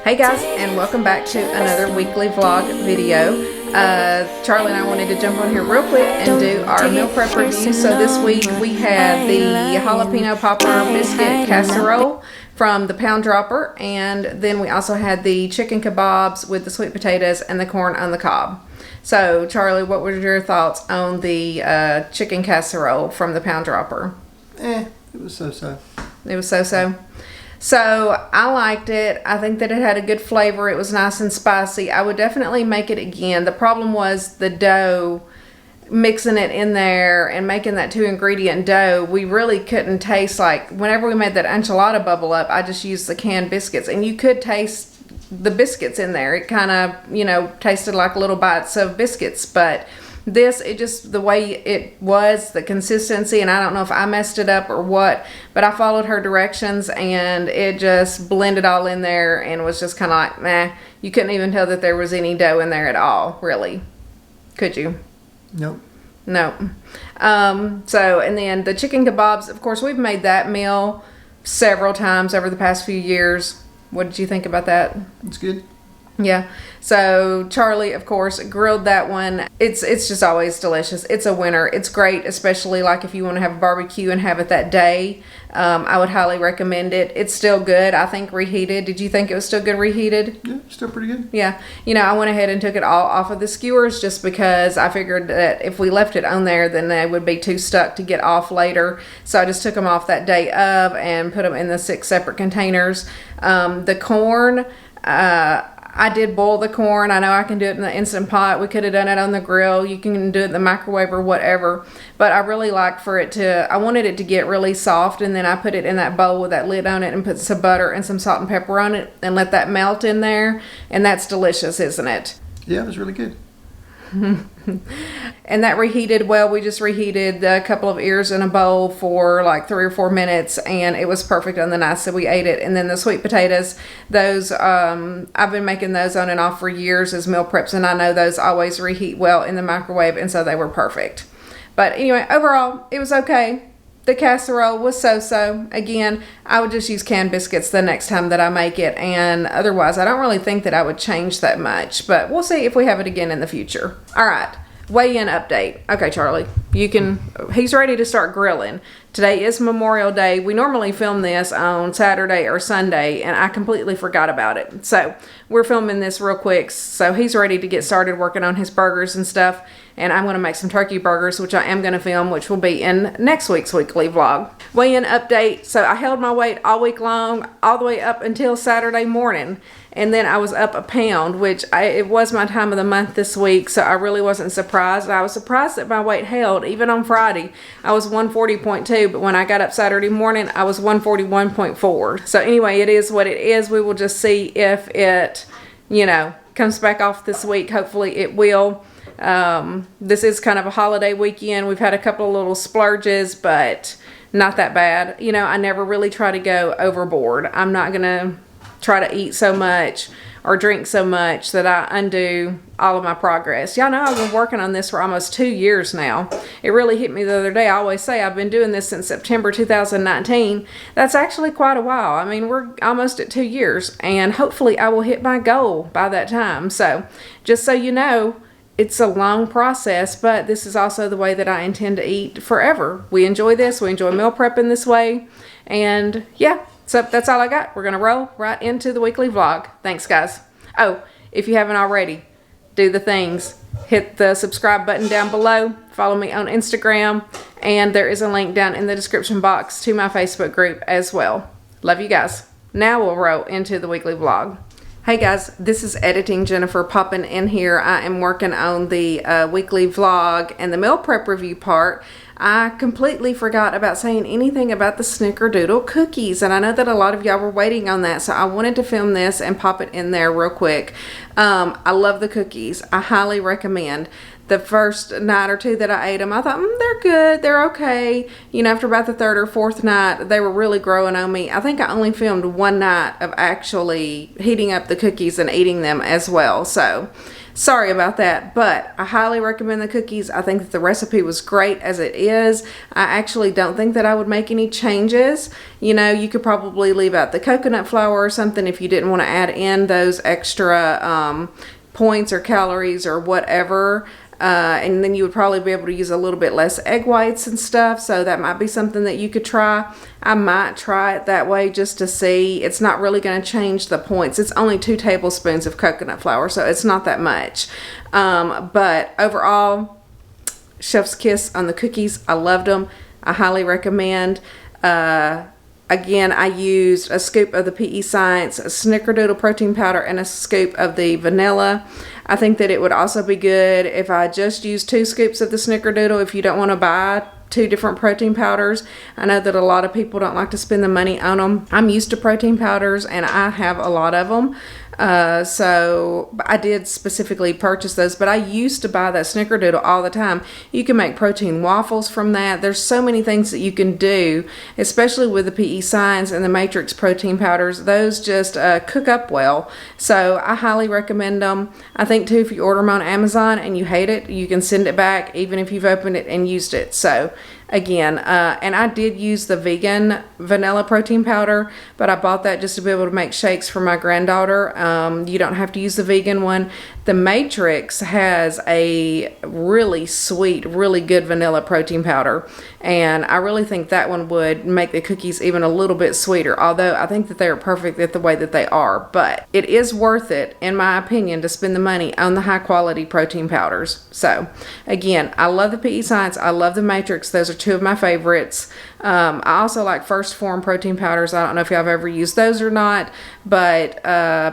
Hey guys, and welcome back to another weekly vlog video. Charlie and I wanted to jump on here real quick and do our meal prep review. So this week we had the jalapeno popper biscuit casserole from the Pound Dropper, and then we also had the chicken kebabs with the sweet potatoes and the corn on the cob. So Charlie, what were your thoughts on the chicken casserole from the Pound Dropper? It was so-so. It was so-so. So I liked it. I think that it had a good flavor. It was nice and spicy. I would definitely make it again. The problem was the dough, mixing it in there and making that 2-ingredient dough. We really couldn't taste, like whenever we made that enchilada bubble up, I just used the canned biscuits, and you could taste the biscuits in there. It kind of, tasted like little bites of biscuits, but this, it just, the way it was, the consistency, and I don't know if I messed it up or what, but I followed her directions and it just blended all in there and was just kind of like, meh. You couldn't even tell that there was any dough in there at all, really. Could you? Nope. No. So, and then the chicken kebabs, of course, we've made that meal several times over the past few years. What did you think about that? It's good. Yeah. So Charlie, of course, grilled that one. It's just always delicious. It's a winner. It's great, especially like if you want to have a barbecue and have it that day. I would highly recommend it. It's still good, I think, reheated. Did you think it was still good reheated? Yeah, still pretty good. Yeah. I went ahead and took it all off of the skewers just because I figured that if we left it on there, then they would be too stuck to get off later. So I just took them off that day of and put them in the 6 separate containers. The corn, I did boil the corn. I know I can do it in the Instant Pot. We could have done it on the grill. You can do it in the microwave or whatever. But I really liked I wanted it to get really soft, and then I put it in that bowl with that lid on it and put some butter and some salt and pepper on it and let that melt in there. And that's delicious, isn't it? Yeah, it was really good. And that reheated well. We just reheated a couple of ears in a bowl for like 3 or 4 minutes, and it was perfect on the night, so we ate it. And then the sweet potatoes, those I've been making those on and off for years as meal preps, and I know those always reheat well in the microwave, and so they were perfect. But anyway, overall it was okay. The casserole was so-so. Again, I would just use canned biscuits the next time that I make it, and otherwise I don't really think that I would change that much, but we'll see if we have it again in the future. All right, weigh-in update. Okay, Charlie, he's ready to start grilling. Today is Memorial Day. We normally film this on Saturday or Sunday, and I completely forgot about it. So we're filming this real quick, so he's ready to get started working on his burgers and stuff. And I'm going to make some turkey burgers, which I am going to film, which will be in next week's weekly vlog. Weigh-in update. So I held my weight all week long, all the way up until Saturday morning. And then I was up a pound, which it was my time of the month this week, so I really wasn't surprised. I was surprised that my weight held. Even on Friday, I was 140.2, but when I got up Saturday morning, I was 141.4. So anyway, it is what it is. We will just see if it, comes back off this week. Hopefully it will. This is kind of a holiday weekend. We've had a couple of little splurges, but not that bad. I never really try to go overboard. I'm not gonna try to eat so much or drink so much that I undo all of my progress. Y'all know I've been working on this for almost 2 years now. It really hit me the other day. I always say I've been doing this since September 2019. That's actually quite a while. I mean, we're almost at 2 years, and hopefully I will hit my goal by that time. So just so you know, it's a long process, but this is also the way that I intend to eat forever. We enjoy this. We enjoy meal prepping this way. And yeah, so that's all I got. We're going to roll right into the weekly vlog. Thanks, guys. Oh, if you haven't already, do the things. Hit the subscribe button down below. Follow me on Instagram. And there is a link down in the description box to my Facebook group as well. Love you guys. Now we'll roll into the weekly vlog. Hey guys, this is Editing Jennifer popping in here. I am working on the weekly vlog and the meal prep review part. I completely forgot about saying anything about the snickerdoodle cookies, and I know that a lot of y'all were waiting on that, so I wanted to film this and pop it in there real quick. I love the cookies. I highly recommend. The first night or two that I ate them, I thought, they're good, they're okay. After about the 3rd or 4th night, they were really growing on me. I think I only filmed one night of actually heating up the cookies and eating them as well. So Sorry about that, but I highly recommend the cookies. I think that the recipe was great as it is. I actually don't think that I would make any changes. You know, you could probably leave out the coconut flour or something if you didn't want to add in those extra points or calories or whatever. And then you would probably be able to use a little bit less egg whites and stuff. So that might be something that you could try. I might try it that way just to see. It's not really going to change the points. It's only 2 tablespoons of coconut flour, so it's not that much. But overall, chef's kiss on the cookies. I loved them. I highly recommend. Again, I used a scoop of the PE Science, a Snickerdoodle protein powder, and a scoop of the vanilla. I think that it would also be good if I just used 2 scoops of the Snickerdoodle if you don't want to buy 2 different protein powders. I know that a lot of people don't like to spend the money on them. I'm used to protein powders and I have a lot of them. So I did specifically purchase those, but I used to buy that Snickerdoodle all the time. You can make protein waffles from that. There's so many things that you can do, especially with the PE Science and the Matrix protein powders. Those just cook up well. So I highly recommend them. I think too, if you order them on Amazon and you hate it, you can send it back even if you've opened it and used it. So again, and I did use the vegan vanilla protein powder, but I bought that just to be able to make shakes for my granddaughter. You don't have to use the vegan one. The Matrix has a really sweet, really good vanilla protein powder, and I really think that one would make the cookies even a little bit sweeter, although I think that they are perfect at the way that they are. But it is worth it, in my opinion, to spend the money on the high quality protein powders. So again, I love the PE Science. I love the Matrix. Those are 2 of my favorites. I also like First Form protein powders. I don't know if y'all have ever used those or not, but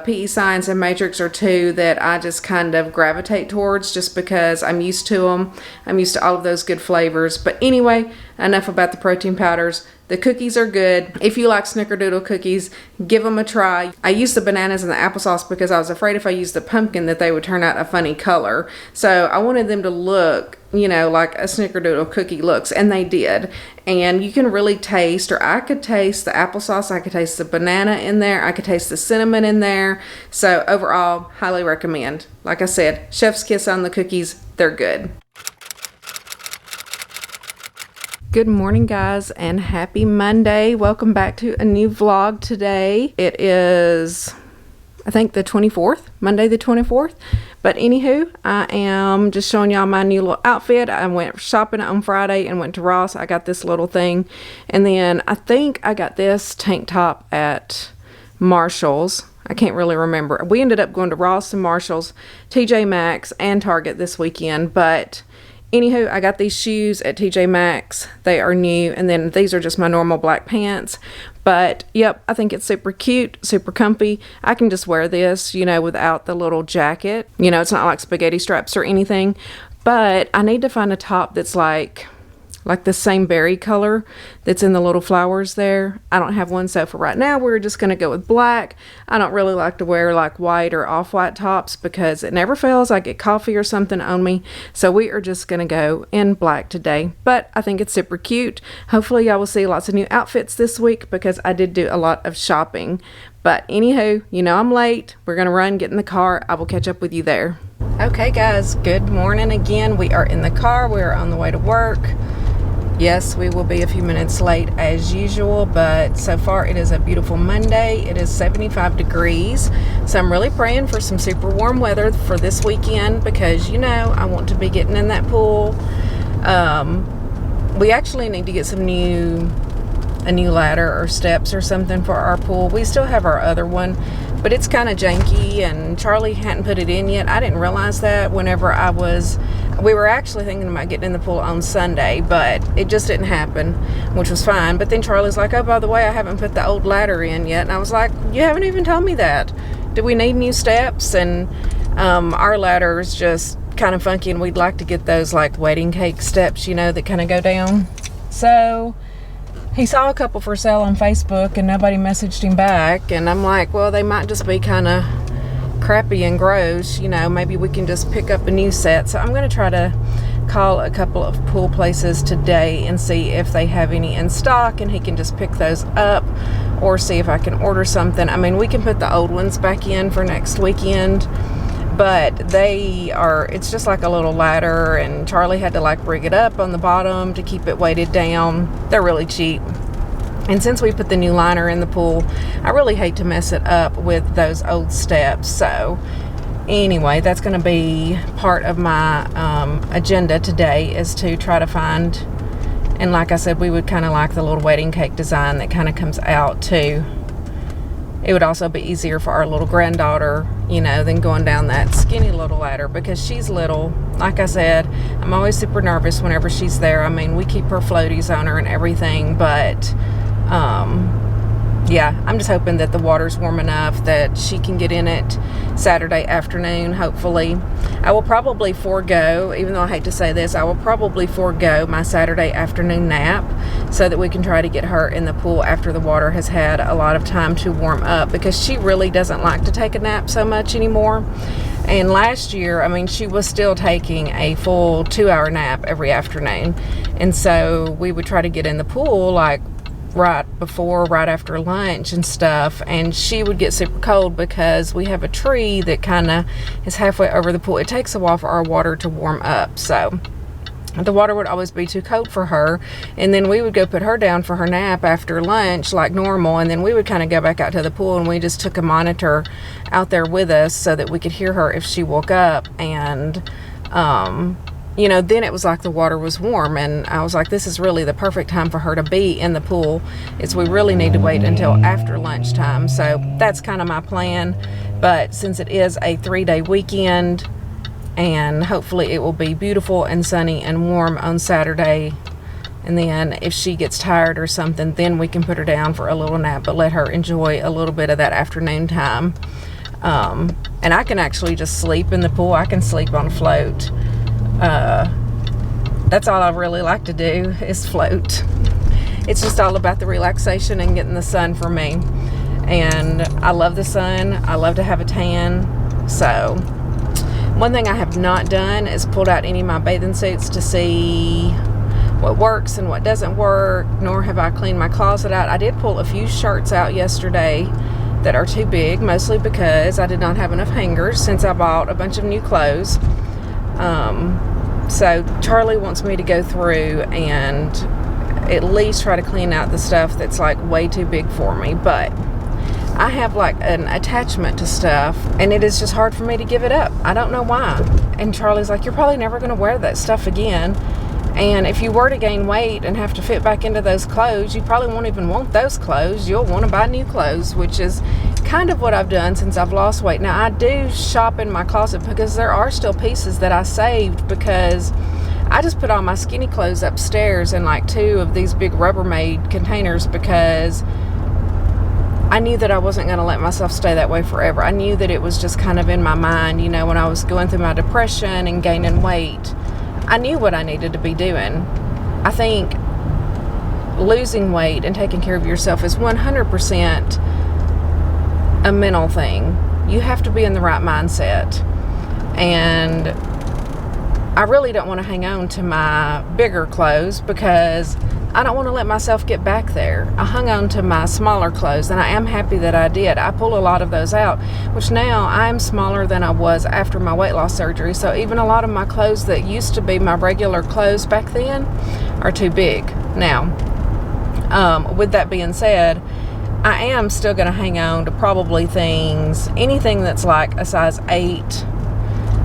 PE Science and Matrix are 2 that I just kind of gravitate towards just because I'm used to them. I'm used to all of those good flavors. But anyway, enough about the protein powders. The cookies are good. If you like Snickerdoodle cookies, give them a try. I used the bananas and the applesauce because I was afraid if I used the pumpkin that they would turn out a funny color. So I wanted them to look, you know, like a Snickerdoodle cookie looks, and they did. And you can really taste, or I could taste the applesauce, I could taste the banana in there, I could taste the cinnamon in there. So overall, highly recommend. Like I said, chef's kiss on the cookies, they're good. Good morning, guys, and happy Monday. Welcome back to a new vlog today. It is, I think, the 24th, Monday the 24th. But anywho, I am just showing y'all my new little outfit. I went shopping on Friday and went to Ross. I got this little thing. And then I think I got this tank top at Marshall's. I can't really remember. We ended up going to Ross and Marshall's, TJ Maxx, and Target this weekend. But anywho, I got these shoes at TJ Maxx. They are new. And then these are just my normal black pants. But yep, I think it's super cute, super comfy. I can just wear this, you know, without the little jacket. You know, it's not like spaghetti straps or anything. But I need to find a top that's like the same berry color that's in the little flowers there. I don't have one, so for right now we're just going to go with black. I don't really like to wear like white or off-white tops because it never fails. I get coffee or something on me. So we are just going to go in black today. But I think it's super cute. Hopefully y'all will see lots of new outfits this week because I did do a lot of shopping. But anywho, you know I'm late. We're going to run, get in the car. I will catch up with you there. Okay guys, good morning again. We are in the car. We are on the way to work. Yes, we will be a few minutes late as usual, but so far it is a beautiful Monday. It is 75 degrees, so I'm really praying for some super warm weather for this weekend because, you know, I want to be getting in that pool. We actually need to get a new ladder or steps or something for our pool. We still have our other one, but it's kind of janky, and Charlie hadn't put it in yet. I didn't realize that whenever we were actually thinking about getting in the pool on Sunday, but it just didn't happen, which was fine. But then Charlie's like, oh, by the way, I haven't put the old ladder in yet. And I was like, you haven't even told me that. Do we need new steps? And our ladder is just kind of funky, and we'd like to get those like wedding cake steps, you know, that kind of go down. So he saw a couple for sale on Facebook and nobody messaged him back. And I'm like, well, they might just be kind of crappy and gross, you know, maybe we can just pick up a new set. So I'm going to try to call a couple of pool places today and see if they have any in stock, and he can just pick those up, or see if I can order something. I mean, we can put the old ones back in for next weekend. but it's just like a little ladder, and Charlie had to like rig it up on the bottom to keep it weighted down. They're really cheap. And since we put the new liner in the pool, I really hate to mess it up with those old steps. So anyway, that's going to be part of my agenda today, is to try to find, and like I said, we would kind of like the little wedding cake design that kind of comes out too. It would also be easier for our little granddaughter, you know, than going down that skinny little ladder, because she's little. Like I said, I'm always super nervous whenever she's there. I mean, we keep her floaties on her and everything, but yeah, I'm just hoping that the water's warm enough that she can get in it Saturday afternoon, hopefully. I will probably forego, even though I hate to say this, I will probably forego my Saturday afternoon nap so that we can try to get her in the pool after the water has had a lot of time to warm up, because she really doesn't like to take a nap so much anymore. And last year, I mean, she was still taking a full 2-hour nap every afternoon. And so we would try to get in the pool like right after lunch and stuff, and she would get super cold because we have a tree that kind of is halfway over the pool. It takes a while for our water to warm up, so the water would always be too cold for her. And then we would go put her down for her nap after lunch like normal, and then we would kind of go back out to the pool, and we just took a monitor out there with us so that we could hear her if she woke up. And you know, then it was like the water was warm, and I was like, this is really the perfect time for her to be in the pool. We really need to wait until after lunchtime. So that's kind of my plan. But since it is a 3-day weekend, and hopefully it will be beautiful and sunny and warm on Saturday, and then if she gets tired or something, then we can put her down for a little nap, but let her enjoy a little bit of that afternoon time. And I can actually just sleep in the pool. I can sleep on a float. That's all I really like to do, is float. It's just all about the relaxation and getting the sun for me. And I love the sun. I love to have a tan. So one thing I have not done is pulled out any of my bathing suits to see what works and what doesn't work, nor have I cleaned my closet out. I did pull a few shirts out yesterday that are too big, mostly because I did not have enough hangers since I bought a bunch of new clothes. So Charlie wants me to go through and at least try to clean out the stuff that's like way too big for me, but I have like an attachment to stuff, and it is just hard for me to give it up. I don't know why. And Charlie's like, you're probably never going to wear that stuff again, and if you were to gain weight and have to fit back into those clothes, you probably won't even want those clothes. You'll want to buy new clothes, which is kind of what I've done since I've lost weight. Now, I do shop in my closet because there are still pieces that I saved, because I just put all my skinny clothes upstairs in like 2 of these big Rubbermaid containers, because I knew that I wasn't going to let myself stay that way forever. I knew that it was just kind of in my mind, you know, when I was going through my depression and gaining weight. I knew what I needed to be doing. I think losing weight and taking care of yourself is 100% a mental thing. You have to be in the right mindset. And I really don't want to hang on to my bigger clothes, because I don't want to let myself get back there. I hung on to my smaller clothes, and I am happy that I did. I pull a lot of those out, which now I'm smaller than I was after my weight loss surgery. So even a lot of my clothes that used to be my regular clothes back then are too big now. With that being said, I am still going to hang on to probably anything that's like a size 8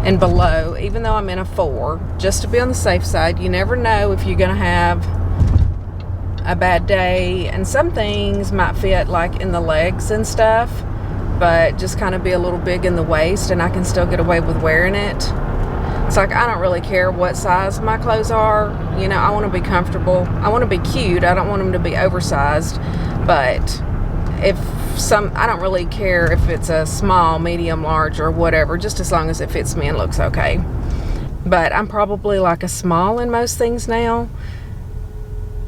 and below, even though I'm in a 4, just to be on the safe side. You never know if you're going to have a bad day, and some things might fit like in the legs and stuff, but just kind of be a little big in the waist, and I can still get away with wearing it. It's like, I don't really care what size my clothes are. You know, I want to be comfortable. I want to be cute. I don't want them to be oversized, but I don't really care if it's a small, medium, large, or whatever, just as long as it fits me and looks okay. But I'm probably like a small in most things now,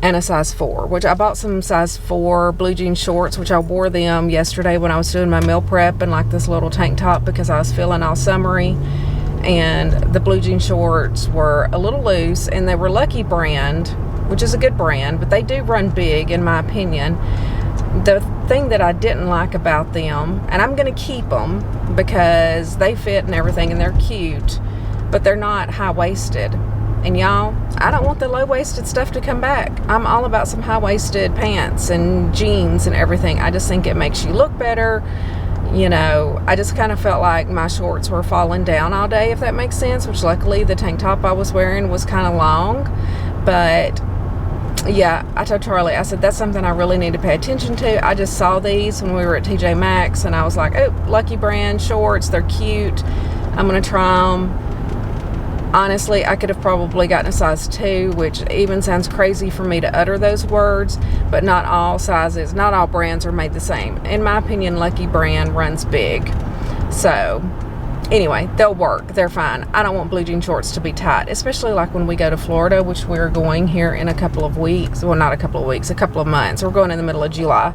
and a size 4, which I bought some size 4 blue jean shorts, which I wore them yesterday when I was doing my meal prep, and like this little tank top, because I was feeling all summery. And the blue jean shorts were a little loose, and they were Lucky brand, which is a good brand, but they do run big in my opinion. The thing that I didn't like about them, and I'm going to keep them because they fit and everything and they're cute, but they're not high-waisted. And y'all, I don't want the low-waisted stuff to come back. I'm all about some high-waisted pants and jeans and everything. I just think it makes you look better. You know, I just kind of felt like my shorts were falling down all day, if that makes sense, which luckily the tank top I was wearing was kind of long. But yeah, I told Charlie, I said, that's something I really need to pay attention to. I just saw these when we were at TJ Maxx, and I was like, oh, Lucky Brand shorts, they're cute. I'm going to try them. Honestly, I could have probably gotten a size 2, which even sounds crazy for me to utter those words, but not all sizes, not all brands are made the same. In my opinion, Lucky Brand runs big. So anyway, they'll work. They're fine. I don't want blue jean shorts to be tight, especially like when we go to Florida, which we're going here in a couple of weeks. Well, not a couple of weeks, a couple of months. We're going in the middle of July.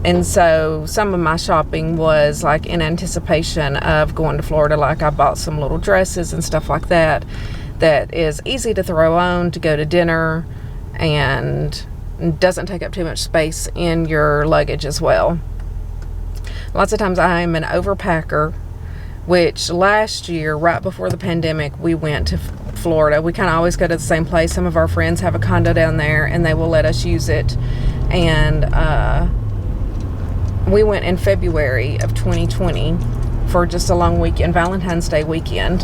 And so some of my shopping was like in anticipation of going to Florida. Like I bought some little dresses and stuff like that is easy to throw on to go to dinner and doesn't take up too much space in your luggage as well. Lots of times I am an overpacker, which last year, right before the pandemic, we went to Florida. We kind of always go to the same place. Some of our friends have a condo down there and they will let us use it. And we went in February of 2020 for just a long weekend, Valentine's Day weekend.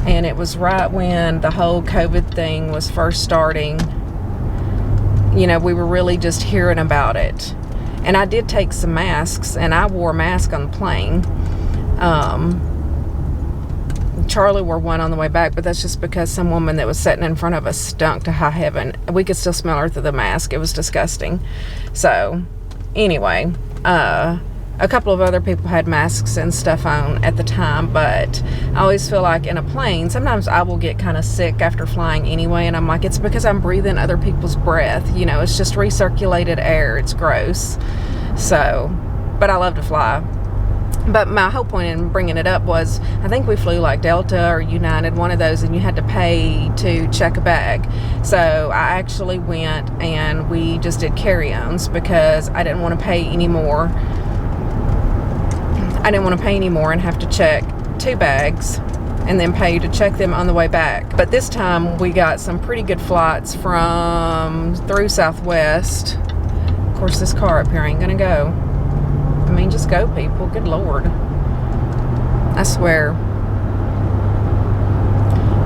And it was right when the whole COVID thing was first starting. You know, we were really just hearing about it. And I did take some masks, and I wore a mask on the plane. Charlie wore one on the way back, but that's just because some woman that was sitting in front of us stunk to high heaven. We could still smell her through the mask. It was disgusting. So, anyway, a couple of other people had masks and stuff on at the time, but I always feel like in a plane, sometimes I will get kind of sick after flying anyway, and I'm like, it's because I'm breathing other people's breath. You know, it's just recirculated air. It's gross. So, but I love to fly. But my whole point in bringing it up was, I think we flew like Delta or United, one of those, and you had to pay to check a bag. So I actually went and we just did carry-ons because I didn't want to pay any more. I didn't want to pay any more and have to check 2 bags and then pay to check them on the way back. But this time we got some pretty good flights through Southwest. Of course, this car up here ain't gonna go. I mean, just go, people. Good Lord. I swear.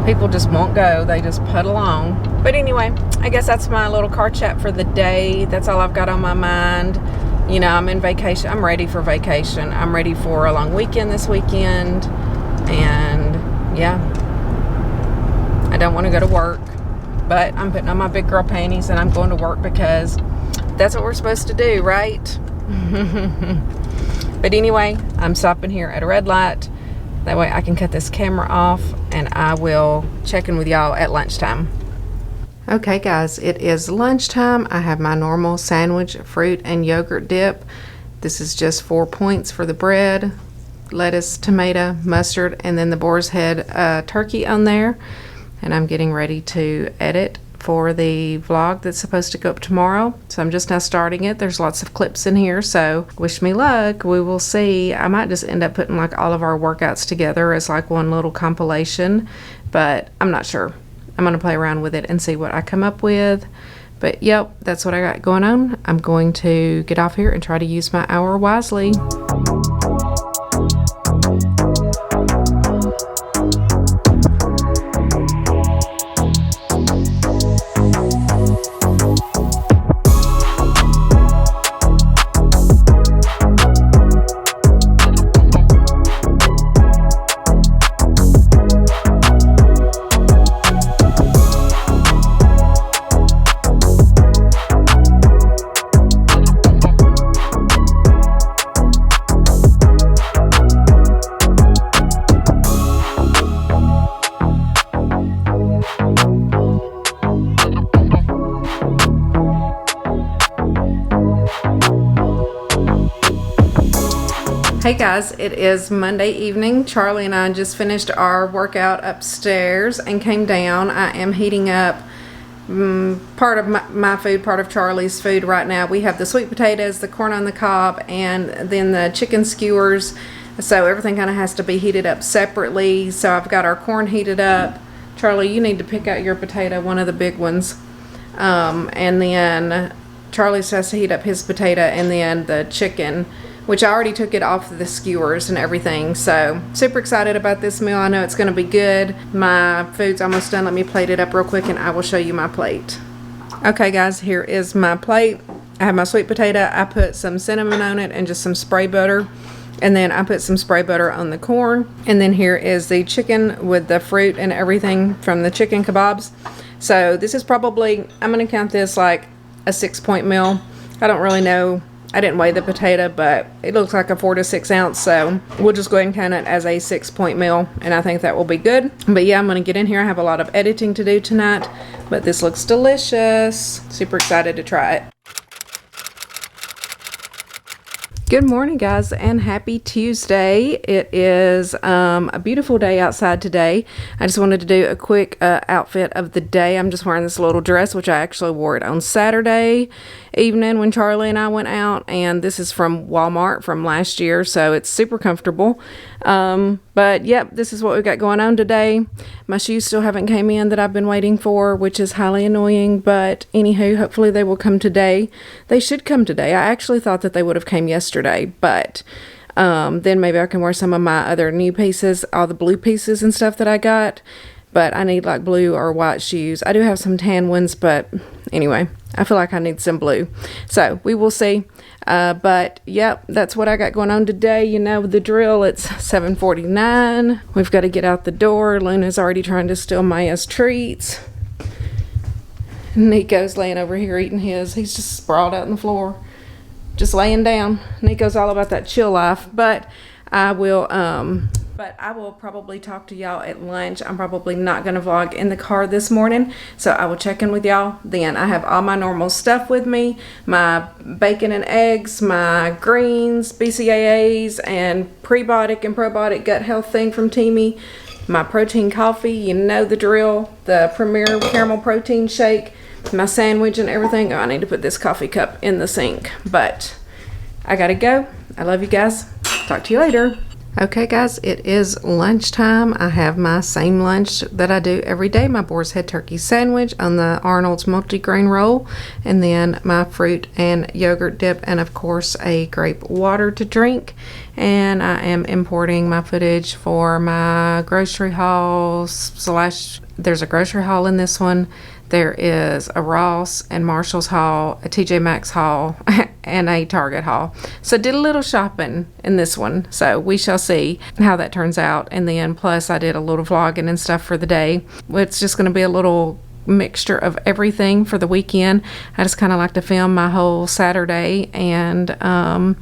People just won't go. They just put along. But anyway, I guess that's my little car chat for the day. That's all I've got on my mind. You know, I'm in vacation. I'm ready for vacation. I'm ready for a long weekend this weekend. And, yeah. I don't want to go to work. But I'm putting on my big girl panties and I'm going to work because that's what we're supposed to do, right? But anyway, I'm stopping here at a red light. That way I can cut this camera off and I will check in with y'all at lunchtime. Okay guys, it is lunchtime. I have my normal sandwich, fruit and yogurt dip. This is just 4 points for the bread, lettuce, tomato, mustard, and then the boar's head turkey on there. And I'm getting ready to edit for the vlog that's supposed to go up tomorrow. So I'm just now starting it. There's lots of clips in here, so wish me luck. We will see. I might just end up putting like all of our workouts together as like one little compilation, but I'm not sure. I'm going to play around with it and see what I come up with. But yep, that's what I got going on. I'm going to get off here and try to use my hour wisely. Hey guys, it is Monday evening. Charlie and I just finished our workout upstairs and came down. I am heating up part of my food, part of Charlie's food right now. We have the sweet potatoes, the corn on the cob, and then the chicken skewers. So everything kind of has to be heated up separately. So I've got our corn heated up. Charlie, you need to pick out your potato, one of the big ones. And then Charlie has to heat up his potato, and then the chicken, which I already took it off the skewers and everything. So super excited about this meal. I know it's going to be good. My food's almost done. Let me plate it up real quick and I will show you my plate. Okay guys, here is my plate. I have my sweet potato. I put some cinnamon on it and just some spray butter. And then I put some spray butter on the corn. And then here is the chicken with the fruit and everything from the chicken kebabs. So this is probably, I'm going to count this like a 6-point meal. I don't really know. I didn't weigh the potato, but it looks like a 4 to 6 ounce. So we'll just go ahead and count it as a 6-point meal. And I think that will be good. But yeah, I'm going to get in here. I have a lot of editing to do tonight. But this looks delicious. Super excited to try it. Good morning guys, and happy Tuesday. It is a beautiful day outside today. I just wanted to do a quick outfit of the day. I'm just wearing this little dress, which I actually wore it on Saturday evening when Charlie and I went out, and this is from Walmart from last year, so it's super comfortable. But yep, this is what we've got going on today. My shoes still haven't came in that I've been waiting for, which is highly annoying, but anywho, hopefully they will come today. They should come today. I actually thought that they would have came yesterday, but then maybe I can wear some of my other new pieces, all the blue pieces and stuff that I got. But I need like blue or white shoes. I do have some tan ones, but anyway, I feel like I need some blue. So we will see. But yep, that's what I got going on today. You know the drill. It's 7:49. We've got to get out the door. Luna's already trying to steal Maya's treats. Nico's laying over here eating his. He's just sprawled out on the floor, just laying down. Nico's all about that chill life. But I will probably talk to y'all at lunch. I'm probably not going to vlog in the car this morning, so I will check in with y'all then. I have all my normal stuff with me, my bacon and eggs, my greens, BCAAs, and prebiotic and probiotic gut health thing from Teamy, my protein coffee, you know the drill, the Premier Caramel Protein Shake, my sandwich and everything. Oh, I need to put this coffee cup in the sink, but I gotta go. I love you guys. Talk to you later. Okay guys, it is lunchtime. I have my same lunch that I do every day, my boar's head turkey sandwich on the Arnold's multigrain roll, and then my fruit and yogurt dip, and of course a grape water to drink. And I am importing my footage for my grocery hauls / there's a grocery haul in this one. There is a Ross and Marshall's haul, a TJ Maxx haul, and a Target haul. So did a little shopping in this one. So we shall see how that turns out. And then plus I did a little vlogging and stuff for the day. It's just going to be a little mixture of everything for the weekend. I just kind of like to film my whole Saturday, and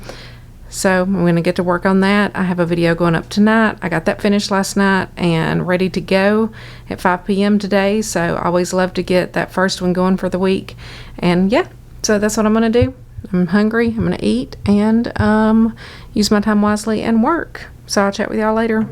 so I'm going to get to work on that. I have a video going up tonight. I got that finished last night and ready to go at 5 p.m. today. So I always love to get that first one going for the week. And yeah, so that's what I'm going to do. I'm hungry. I'm going to eat and use my time wisely and work. So I'll chat with y'all later.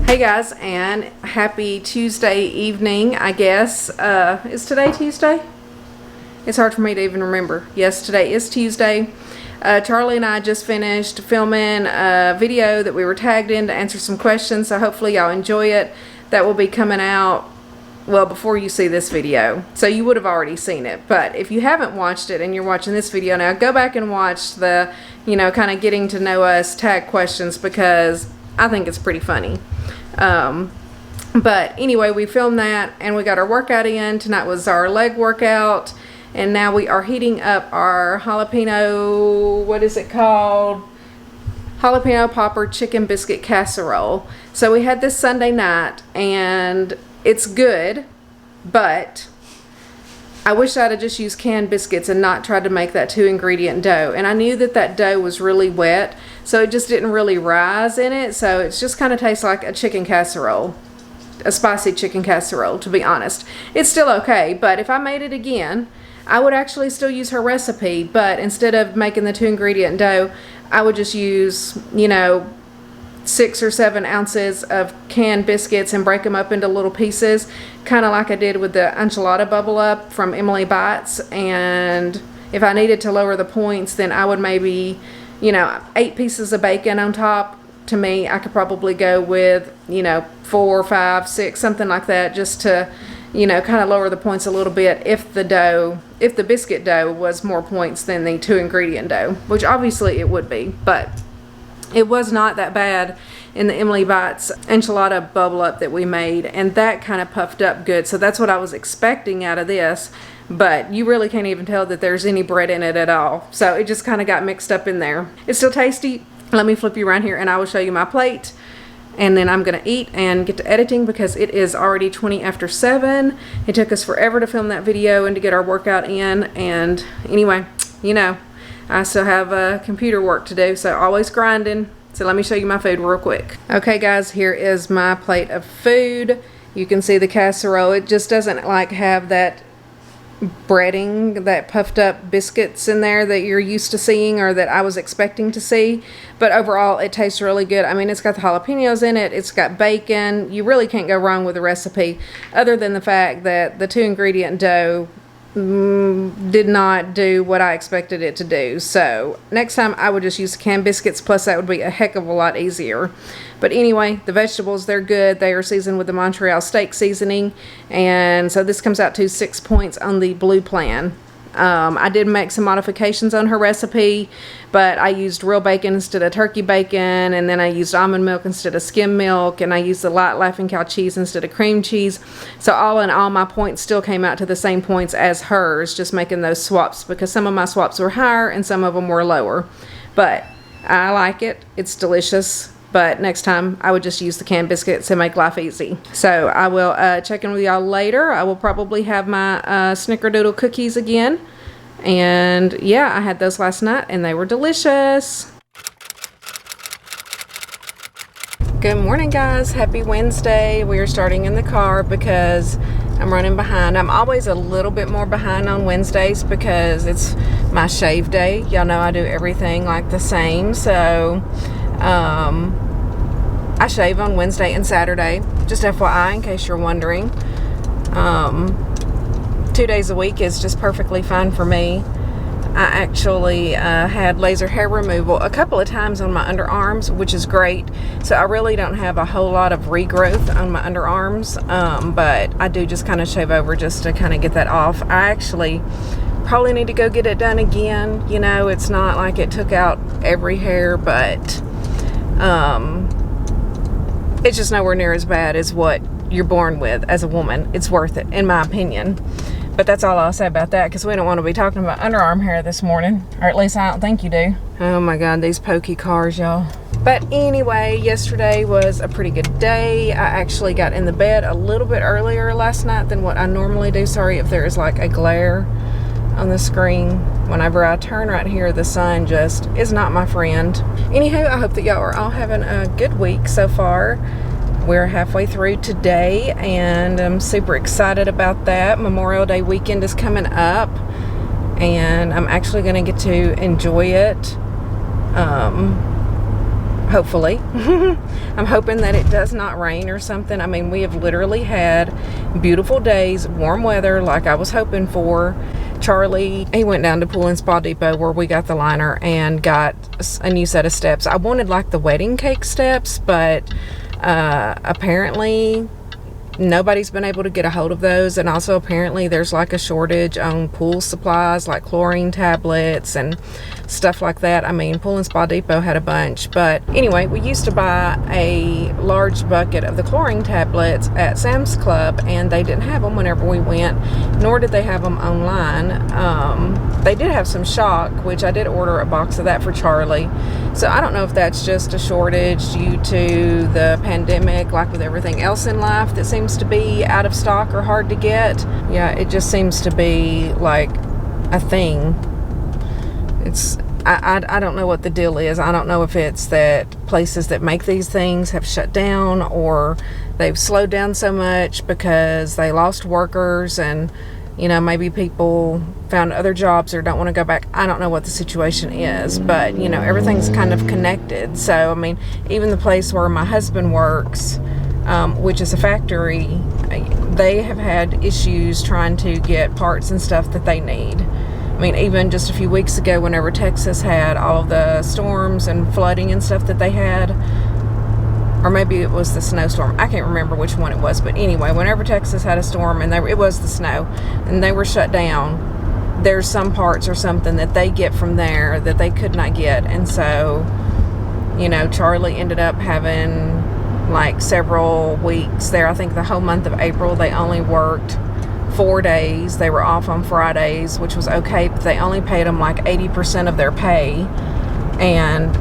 Hey guys, and happy Tuesday evening, I guess. Is today Tuesday? It's hard for me to even remember. Yes, today is Tuesday. Charlie and I just finished filming a video that we were tagged in to answer some questions, so hopefully y'all enjoy it. That will be coming out, well, before you see this video. So you would have already seen it. But if you haven't watched it and you're watching this video now, go back and watch the, you know, kind of getting to know us tag questions, because I think it's pretty funny. But anyway, we filmed that and we got our workout in. Tonight was our leg workout, And now we are heating up our jalapeno, what is it called? Jalapeno popper chicken biscuit casserole. So we had this Sunday night, and it's good, but I wish I'd have just used canned biscuits and not tried to make that 2-ingredient dough. And I knew that that dough was really wet, so it just didn't really rise in it. So it just kind of tastes like a chicken casserole, a spicy chicken casserole, to be honest. It's still okay, but if I made it again, I would actually still use her recipe, but instead of making the 2-ingredient dough, I would just use, 6 or 7 ounces of canned biscuits and break them up into little pieces, kind of like I did with the enchilada bubble up from Emily Bites. And if I needed to lower the points, then I would maybe, 8 pieces of bacon on top. To me, I could probably go with, 4, 5, 6, something like that, just to, kind of lower the points a little bit if the biscuit dough was more points than the 2-ingredient dough, which obviously it would be, but it was not that bad in the Emily Bites enchilada bubble up that we made, and that kind of puffed up good. So that's what I was expecting out of this, but you really can't even tell that there's any bread in it at all. So it just kind of got mixed up in there. It's still tasty. Let me flip you around here and I will show you my plate, and then I'm gonna eat and get to editing because it is already 20 after 7. It took us forever to film that video and to get our workout in, and anyway, I still have computer work to do, so always grinding. So let me show you my food real quick. Okay guys, here is my plate of food. You can see the casserole. It just doesn't have that breading, that puffed up biscuits in there that you're used to seeing or that I was expecting to see. But overall, it tastes really good. I mean, it's got the jalapenos in it. It's got bacon. You really can't go wrong with the recipe, other than the fact that the 2-ingredient dough did not do what I expected it to do. So next time I would just use canned biscuits, plus that would be a heck of a lot easier. But anyway, the vegetables, they're good. They are seasoned with the Montreal steak seasoning, and so this comes out to 6 points on the blue plan. I did make some modifications on her recipe, but I used real bacon instead of turkey bacon, and then I used almond milk instead of skim milk, and I used the light Laughing Cow cheese instead of cream cheese. So all in all, my points still came out to the same points as hers, just making those swaps, because some of my swaps were higher and some of them were lower. But I like it. It's delicious. But next time, I would just use the canned biscuits and make life easy. So I will check in with y'all later. I will probably have my snickerdoodle cookies again. And yeah, I had those last night and they were delicious. Good morning, guys. Happy Wednesday. We are starting in the car because I'm running behind. I'm always a little bit more behind on Wednesdays because it's my shave day. Y'all know I do everything like the same. So I shave on Wednesday and Saturday, just FYI, in case you're wondering. 2 days a week is just perfectly fine for me. I actually had laser hair removal a couple of times on my underarms, which is great. So I really don't have a whole lot of regrowth on my underarms, but I do just kind of shave over just to kind of get that off. I actually probably need to go get it done again. It's not like it took out every hair, but it's just nowhere near as bad as what you're born with as a woman. It's worth it, in my opinion. But that's all I'll say about that, because we don't want to be talking about underarm hair this morning, or at least I don't think you do. Oh my god, these pokey cars, y'all. But anyway, yesterday was a pretty good day. I actually got in the bed a little bit earlier last night than what I normally do. Sorry if there is like a glare on the screen. Whenever I turn right here, the sun just is not my friend. Anywho, I hope that y'all are all having a good week so far. We're halfway through today, and I'm super excited about that. Memorial Day weekend is coming up, and I'm actually going to get to enjoy it. Hopefully. I'm hoping that it does not rain or something. I mean, we have literally had beautiful days, warm weather like I was hoping for. Charlie, he went down to Pool and Spa Depot where we got the liner and got a new set of steps. I wanted like the wedding cake steps, but apparently nobody's been able to get a hold of those, and also apparently there's like a shortage on pool supplies like chlorine tablets and stuff like that. I mean, Pool and Spa Depot had a bunch. But anyway, we used to buy a large bucket of the chlorine tablets at Sam's Club, and they didn't have them whenever we went, nor did they have them online. They did have some shock, which I did order a box of that for Charlie. So I don't know if that's just a shortage due to the pandemic, like with everything else in life that seems to be out of stock or hard to get. Yeah, it just seems to be like a thing. I don't know what the deal is. I don't know if it's that places that make these things have shut down, or they've slowed down so much because they lost workers, and maybe people found other jobs or don't want to go back. I don't know what the situation is, but everything's kind of connected. So I mean, even the place where my husband works, which is a factory, they have had issues trying to get parts and stuff that they need. I mean, even just a few weeks ago, whenever Texas had all of the storms and flooding and stuff that they had, or maybe it was the snowstorm. I can't remember which one it was. But anyway, whenever Texas had a storm, and it was the snow, and they were shut down, there's some parts or something that they get from there that they could not get. And so, Charlie ended up having like several weeks there. I think the whole month of April, they only worked 4 days. They were off on Fridays, which was okay, but they only paid them like 80% of their pay. And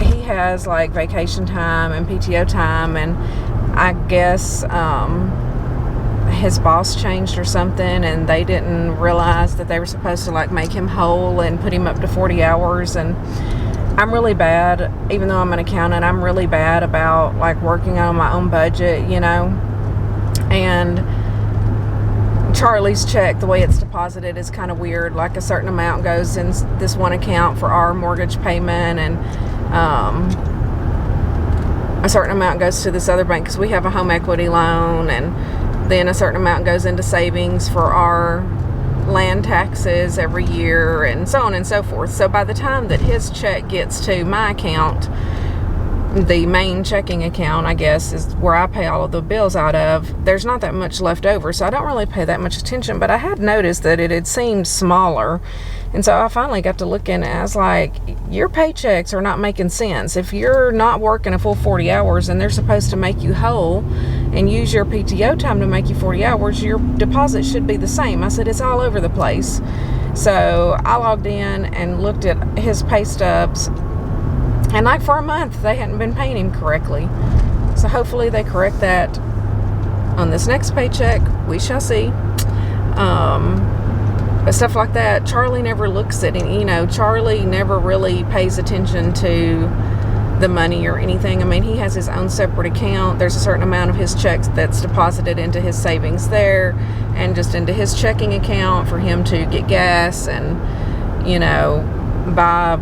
he has like vacation time and PTO time, and I guess his boss changed or something, and they didn't realize that they were supposed to like make him whole and put him up to 40 hours. And I'm really bad, even though I'm an accountant, I'm really bad about like working on my own budget, and Charlie's check, the way it's deposited, is kind of weird. Like a certain amount goes in this one account for our mortgage payment, and a certain amount goes to this other bank because we have a home equity loan, and then a certain amount goes into savings for our land taxes every year, and so on and so forth. So by the time that his check gets to my account, the main checking account, I guess, is where I pay all of the bills out of, there's not that much left over, so I don't really pay that much attention. But I had noticed that it had seemed smaller, and so I finally got to looking, and I was like, your paychecks are not making sense. If you're not working a full 40 hours and they're supposed to make you whole and use your PTO time to make you 40 hours, your deposit should be the same. I said, it's all over the place. So I logged in and looked at his pay stubs, and like for a month, they hadn't been paying him correctly. So hopefully they correct that on this next paycheck. We shall see. But stuff like that, Charlie never looks at it. Charlie never really pays attention to the money or anything. I mean, he has his own separate account. There's a certain amount of his checks that's deposited into his savings there, and just into his checking account for him to get gas and, buy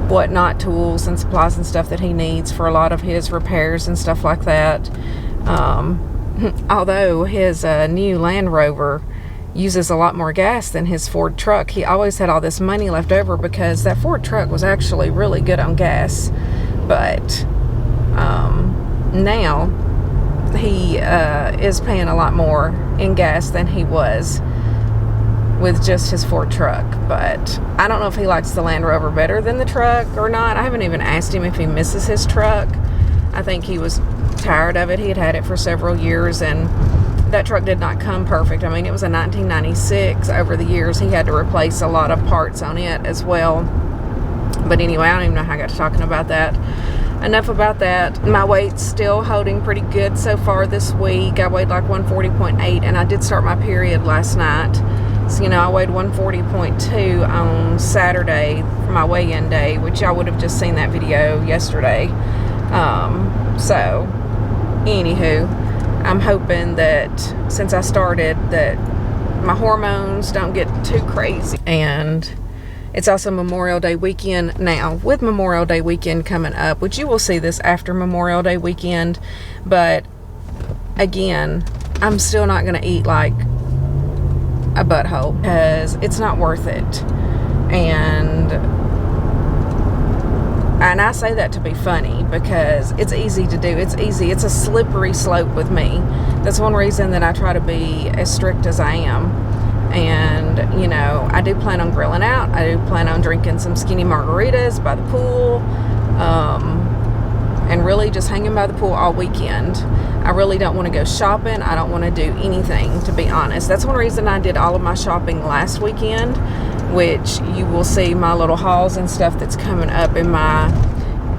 whatnot, tools and supplies and stuff that he needs for a lot of his repairs and stuff like that. Although his new Land Rover uses a lot more gas than his Ford truck, he always had all this money left over because that Ford truck was actually really good on gas. But now he is paying a lot more in gas than he was with just his Ford truck. But I don't know if he likes the Land Rover better than the truck or not. I haven't even asked him if he misses his truck. I think he was tired of it. He had had it for several years, and that truck did not come perfect. I mean, it was a 1996. Over the years, he had to replace a lot of parts on it as well. But anyway, I don't even know how I got to talking about that. Enough about that. My weight's still holding pretty good so far this week. I weighed like 140.8, and I did start my period last night. So, I weighed 140.2 on Saturday for my weigh-in day, which y'all would have just seen that video yesterday. So, anywho, I'm hoping that since I started that my hormones don't get too crazy. And it's also Memorial Day weekend now. With Memorial Day weekend coming up, which you will see this after Memorial Day weekend, but again, I'm still not going to eat like a butthole because it's not worth it. And I say that to be funny because it's easy to do. It's easy. It's a slippery slope with me. That's one reason that I try to be as strict as I am. And, you know, I do plan on grilling out. I do plan on drinking some skinny margaritas by the pool, and really just hanging by the pool all weekend. I really don't want to go shopping. I don't want to do anything, to be honest. That's one reason I did all of my shopping last weekend, which you will see my little hauls and stuff that's coming up in my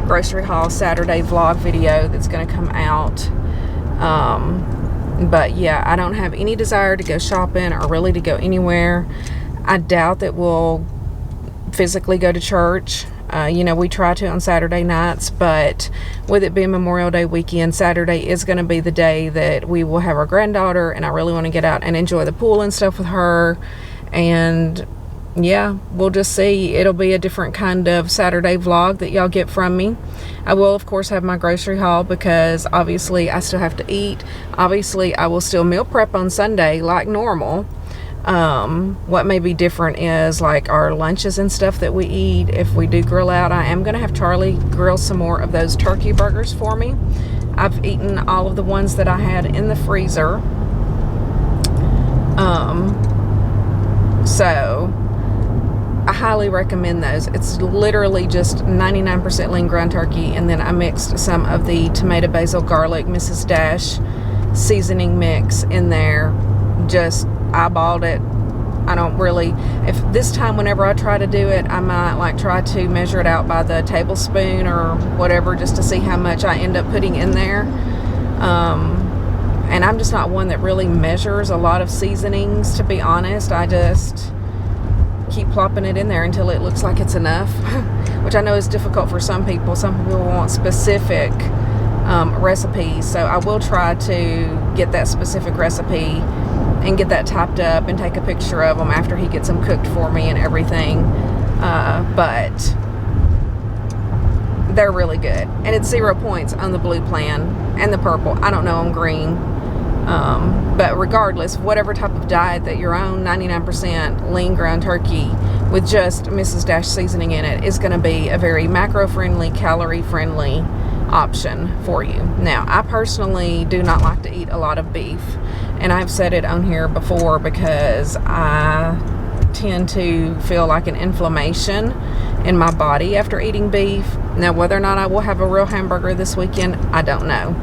grocery haul Saturday vlog video that's going to come out. But yeah, I don't have any desire to go shopping or really to go anywhere. I doubt that we'll physically go to church. You know, we try to on Saturday nights, but with it being Memorial Day weekend, Saturday is going to be the day that we will have our granddaughter, and I really want to get out and enjoy the pool and stuff with her. And yeah, we'll just see. It'll be a different kind of Saturday vlog that y'all get from me. I will, of course, have my grocery haul because obviously I still have to eat. Obviously, I will still meal prep on Sunday like normal. What may be different is like our lunches and stuff that we eat. If we do grill out, I am going to have Charlie grill some more of those turkey burgers for me. I've eaten all of the ones that I had in the freezer. So I highly recommend those. It's literally just 99% lean ground turkey, and then I mixed some of the tomato, basil, garlic, Mrs. Dash seasoning mix in there. Just eyeballed it. I don't really, if this time whenever I try to do it, I might like try to measure it out by the tablespoon or whatever, just to see how much I end up putting in there. And I'm just not one that really measures a lot of seasonings, to be honest. I just keep plopping it in there until it looks like it's enough, which I know is difficult for some people. Some people want specific recipes, so I will try to get that specific recipe and get that typed up and take a picture of them after he gets them cooked for me and everything. But they're really good, and it's 0 points on the blue plan and the purple. I don't know on green. But regardless, whatever type of diet that you're on, 99% lean ground turkey with just Mrs. Dash seasoning in it is going to be a very macro-friendly, calorie-friendly option for you. Now, I personally do not like to eat a lot of beef, and I've said it on here before because I tend to feel like an inflammation in my body after eating beef. Now, whether or not I will have a real hamburger this weekend, I don't know.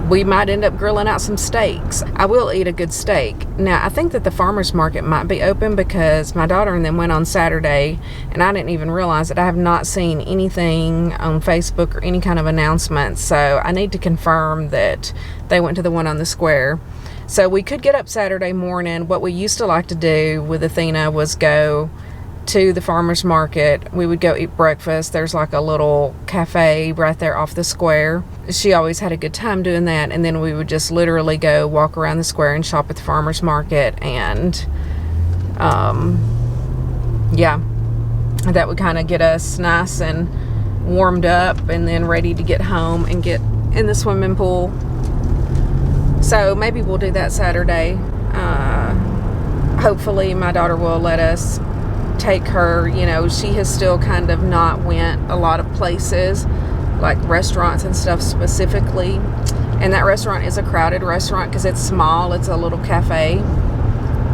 We might end up grilling out some steaks. I will eat a good steak. Now, I think that the farmer's market might be open because my daughter and them went on Saturday, and I didn't even realize it. I have not seen anything on Facebook or any kind of announcement, so I need to confirm that they went to the one on the square. So we could get up Saturday morning. What we used to like to do with Athena was go to the farmer's market. We would go eat breakfast. There's like a little cafe right there off the square. She always had a good time doing that, and then we would just literally go walk around the square and shop at the farmer's market, and yeah, that would kind of get us nice and warmed up and then ready to get home and get in the swimming pool. So maybe we'll do that Saturday. Hopefully my daughter will let us take her. You know, she has still kind of not went a lot of places, like restaurants and stuff specifically, and that restaurant is a crowded restaurant because it's small. It's a little cafe,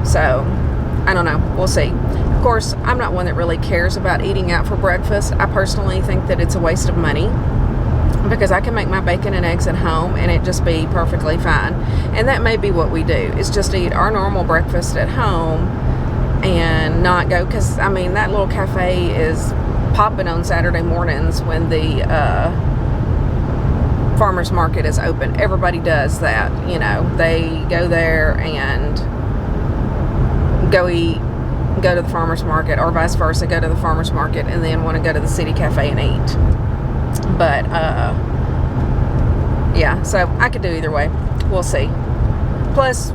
so I don't know, we'll see. Of course, I'm not one that really cares about eating out for breakfast. I personally think that it's a waste of money because I can make my bacon and eggs at home and it just be perfectly fine. And that may be what we do, is just eat our normal breakfast at home and not go, because I mean that little cafe is popping on Saturday mornings when the farmer's market is open. Everybody does that, you know. They go there and go to the farmer's market, or vice versa, go to the farmer's market and then want to go to the city cafe and eat. But yeah, so I could do either way. We'll see. Plus,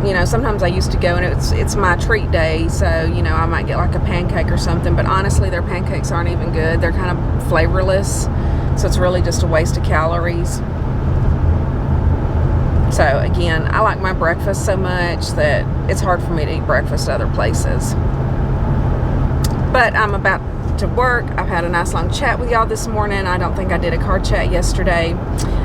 you know, sometimes I used to go and it's my treat day, so, you know, I might get like a pancake or something, but honestly their pancakes aren't even good. They're kind of flavorless, so it's really just a waste of calories. So again, I like my breakfast so much that it's hard for me to eat breakfast other places. But I'm about to work. I've had a nice long chat with y'all this morning. I don't think I did a car chat yesterday.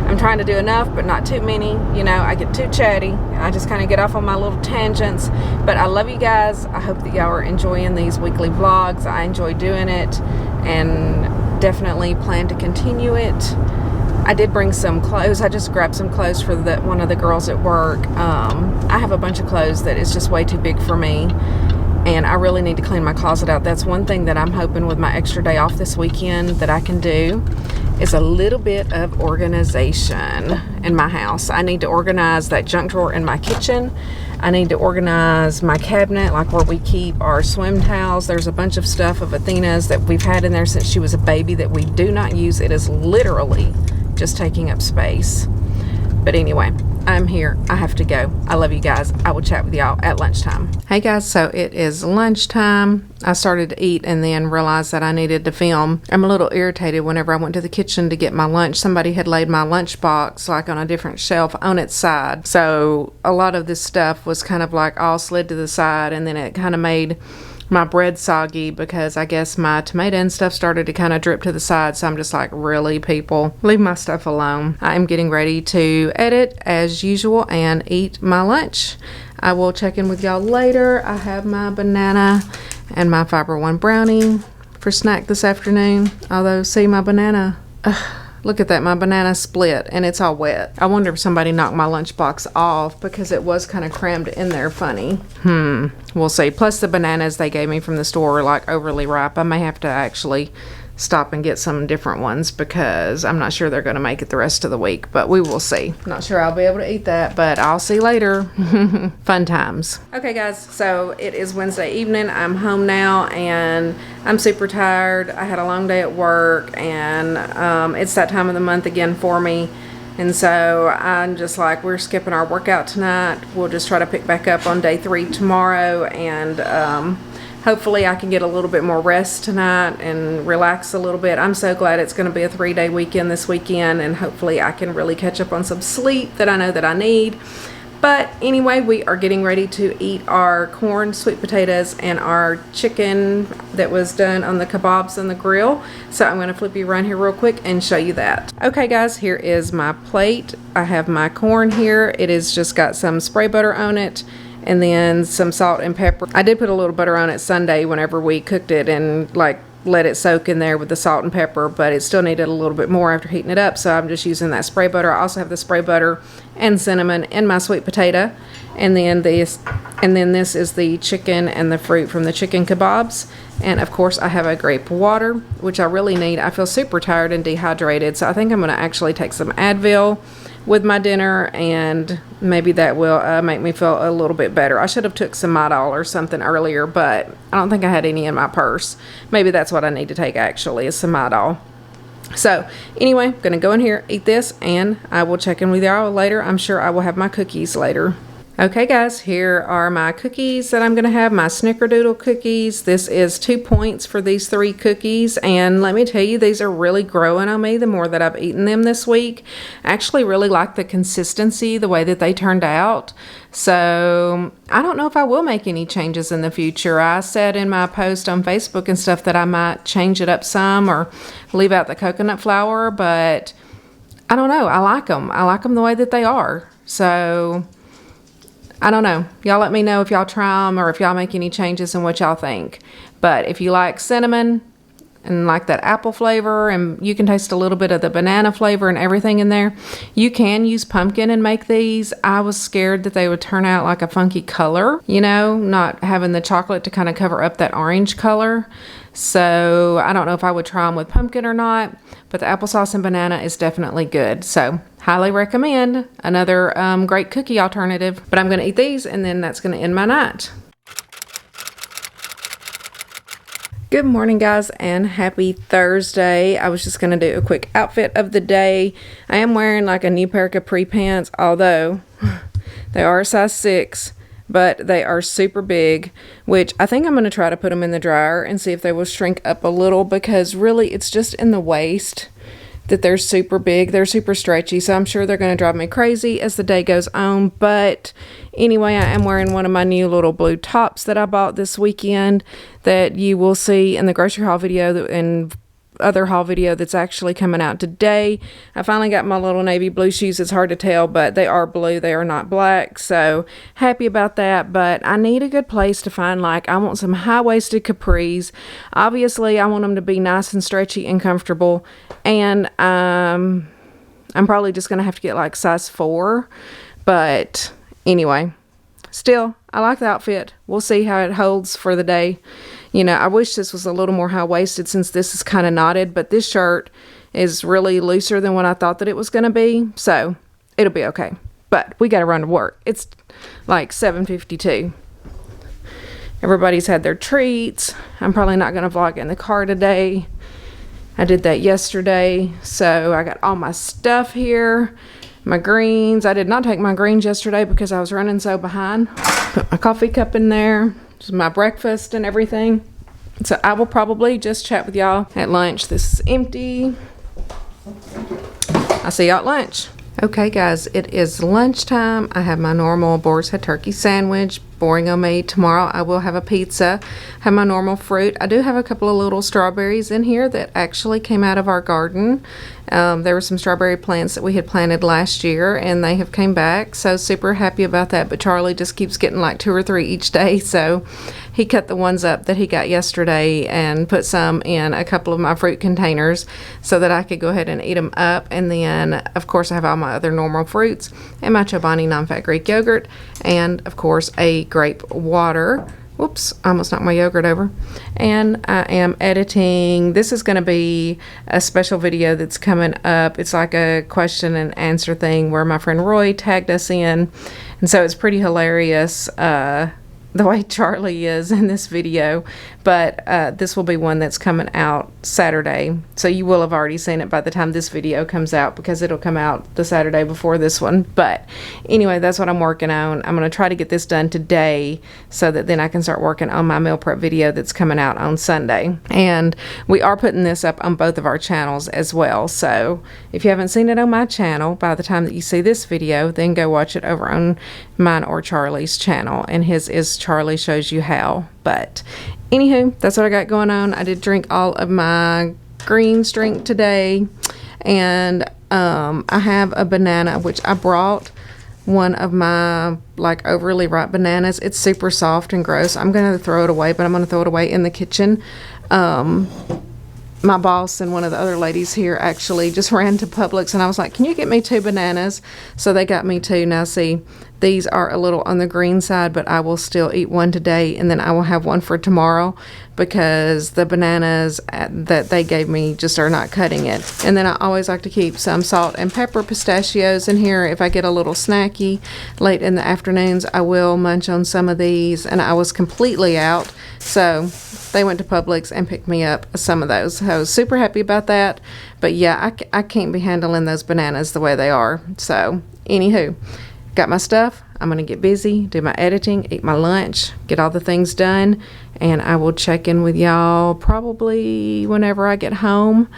I'm trying to do enough, but not too many. You know, I get too chatty. I just kind of get off on my little tangents. But I love you guys. I hope that y'all are enjoying these weekly vlogs. I enjoy doing it and definitely plan to continue it. I did bring some clothes. I just grabbed some clothes for one of the girls at work. I have a bunch of clothes that is just way too big for me, and I really need to clean my closet out. That's one thing that I'm hoping with my extra day off this weekend that I can do, is a little bit of organization in my house. I need to organize that junk drawer in my kitchen. I need to organize my cabinet, like where we keep our swim towels. There's a bunch of stuff of Athena's that we've had in there since she was a baby that we do not use. It is literally just taking up space. But anyway, I'm here. I have to go. I love you guys. I will chat with y'all at lunchtime. Hey guys, so it is lunchtime. I started to eat and then realized that I needed to film. I'm a little irritated whenever I went to the kitchen to get my lunch. Somebody had laid my lunch box like on a different shelf on its side. So a lot of this stuff was kind of like all slid to the side, and then it kind of made my bread soggy because I guess my tomato and stuff started to kind of drip to the side. So I'm just like, really, people, leave my stuff alone. I am getting ready to edit as usual and eat my lunch. I will check in with y'all later. I have my banana and my Fiber One brownie for snack this afternoon. Although, see, my banana, look at that, my banana split and it's all wet. I wonder if somebody knocked my lunchbox off because it was kind of crammed in there funny. We'll see. Plus the bananas they gave me from the store are like overly ripe. I may have to actually stop and get some different ones because I'm not sure they're going to make it the rest of the week, but we will see. Not sure I'll be able to eat that, but I'll see later. Fun times. Okay guys, so it is Wednesday evening. I'm home now and I'm super tired. I had a long day at work and it's that time of the month again for me. And so I'm just like, we're skipping our workout tonight. We'll just try to pick back up on day 3 tomorrow, and hopefully I can get a little bit more rest tonight and relax a little bit. I'm so glad it's going to be a 3-day weekend this weekend, and hopefully I can really catch up on some sleep that I know that I need. But anyway, we are getting ready to eat our corn, sweet potatoes, and our chicken that was done on the kebabs on the grill. So I'm going to flip you around here real quick and show you that. Okay guys, here is my plate. I have my corn here. It has just got some spray butter on it and then some salt and pepper. I did put a little butter on it Sunday whenever we cooked it and like let it soak in there with the salt and pepper, but it still needed a little bit more after heating it up, so I'm just using that spray butter. I also have the spray butter and cinnamon in my sweet potato, and then this is the chicken and the fruit from the chicken kebabs, and of course I have a grape water, which I really need. I feel super tired and dehydrated, so I think I'm going to actually take some Advil with my dinner, and maybe that will make me feel a little bit better. I should have took some Midol or something earlier, but I don't think I had any in my purse. Maybe that's what I need to take actually, is some Midol. So anyway, I'm gonna go in here, eat this, and I will check in with y'all later. I'm sure I will have my cookies later. Okay guys, here are my cookies that I'm going to have, my snickerdoodle cookies. This is 2 points for these 3 cookies, and let me tell you, these are really growing on me the more that I've eaten them this week. I actually really like the consistency, the way that they turned out. So I don't know if I will make any changes in the future. I said in my post on Facebook and stuff that I might change it up some or leave out the coconut flour, but I don't know. I like them. I like them the way that they are. So I don't know. Y'all let me know if y'all try them or if y'all make any changes and what y'all think. But if you like cinnamon and like that apple flavor, and you can taste a little bit of the banana flavor and everything in there, you can use pumpkin and make these. I was scared that they would turn out like a funky color, you know, not having the chocolate to kind of cover up that orange color. So I don't know if I would try them with pumpkin or not, but the applesauce and banana is definitely good. So highly recommend. Another great cookie alternative. But I'm going to eat these, and then that's going to end my night. Good morning guys, and happy Thursday. I was just going to do a quick outfit of the day. I am wearing like a new pair of capri pants, although they are a size 6. But they are super big, which I think I'm going to try to put them in the dryer and see if they will shrink up a little, because really it's just in the waist that they're super big. They're super stretchy, so I'm sure they're going to drive me crazy as the day goes on. But anyway, I am wearing one of my new little blue tops that I bought this weekend that you will see in the grocery haul video and other haul video that's actually coming out today. I finally got my little navy blue shoes. It's hard to tell, but they are blue. They are not black. So happy about that. But I need a good place to find, like, I want some high-waisted capris. Obviously, I want them to be nice and stretchy and comfortable. And I'm probably just going to have to get like size 4. But anyway, still, I like the outfit. We'll see how it holds for the day. You know, I wish this was a little more high-waisted since this is kind of knotted, but this shirt is really looser than what I thought that it was going to be, so it'll be okay. But we got to run to work. It's like 7:52. Everybody's had their treats. I'm probably not going to vlog in the car today. I did that yesterday, so I got all my stuff here. My greens. I did not take my greens yesterday because I was running so behind. Put my coffee cup in there. My breakfast and everything. So I will probably just chat with y'all at lunch. This is empty. I'll see y'all at lunch. Okay guys, it is lunchtime. I have my normal boar's head turkey sandwich. Boring on me. Tomorrow I will have a pizza. Have my normal fruit. I do have a couple of little strawberries in here that actually came out of our garden. There were some strawberry plants that we had planted last year and they have came back, so super happy about that. But Charlie just keeps getting like 2 or 3 each day, so he cut the ones up that he got yesterday and put some in a couple of my fruit containers so that I could go ahead and eat them up. And then of course I have all my other normal fruits and my Chobani non-fat Greek yogurt, and of course a grape water. Whoops, I almost knocked my yogurt over. And I am editing. This is going to be a special video that's coming up. It's like a question and answer thing where my friend Roy tagged us in. And so it's pretty hilarious the way Charlie is in this video. But this will be one that's coming out Saturday. So you will have already seen it by the time this video comes out because it'll come out the Saturday before this one. But anyway, that's what I'm working on. I'm going to try to get this done today so that then I can start working on my meal prep video that's coming out on Sunday. And we are putting this up on both of our channels as well. So if you haven't seen it on my channel by the time that you see this video, then go watch it over on mine or Charlie's channel. And his is Charlie Shows You How. But anywho, that's what I got going on. I did drink all of my greens drink today, and I have a banana, which I brought one of my like overly ripe bananas. It's super soft and gross. I'm gonna throw it away, but I'm gonna throw it away in the kitchen. My boss and one of the other ladies here actually just ran to Publix, and I was like, can you get me 2 bananas? So they got me 2. Now see, these are a little on the green side, but I will still eat one today, and then I will have one for tomorrow because the bananas that they gave me just are not cutting it. And then I always like to keep some salt and pepper pistachios in here. If I get a little snacky late in the afternoons, I will munch on some of these, and I was completely out. So they went to Publix and picked me up some of those. I was super happy about that. But yeah, I can't be handling those bananas the way they are. So anywho, got my stuff. I'm going to get busy, do my editing, eat my lunch, get all the things done, and I will check in with y'all probably whenever I get home.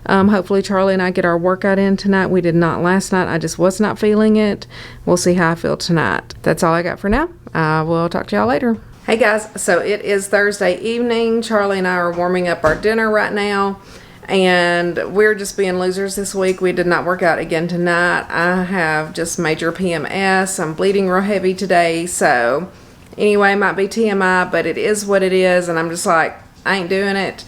Hopefully Charlie and I get our workout in tonight. We did not last night. I just was not feeling it. We'll see how I feel tonight. That's all I got for now. I will talk to y'all later. Hey guys, so it is Thursday evening. Charlie and I are warming up our dinner right now, and we're just being losers this week. We did not work out again tonight. I have just major PMS. I'm bleeding real heavy today, so anyway, might be TMI, but it is what it is, and I'm just like, I ain't doing it.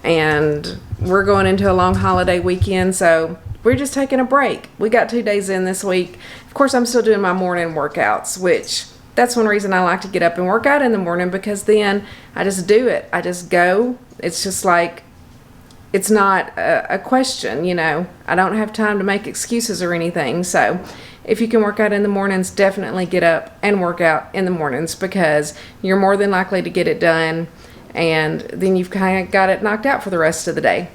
And we're going into a long holiday weekend, so we're just taking a break. We got 2 days in this week. Of course, I'm still doing my morning workouts, which that's one reason I like to get up and work out in the morning, because then I just do it. I just go. It's just like, it's not a question, you know. I don't have time to make excuses or anything. So if you can work out in the mornings, definitely get up and work out in the mornings, because you're more than likely to get it done, and then you've kind of got it knocked out for the rest of the day.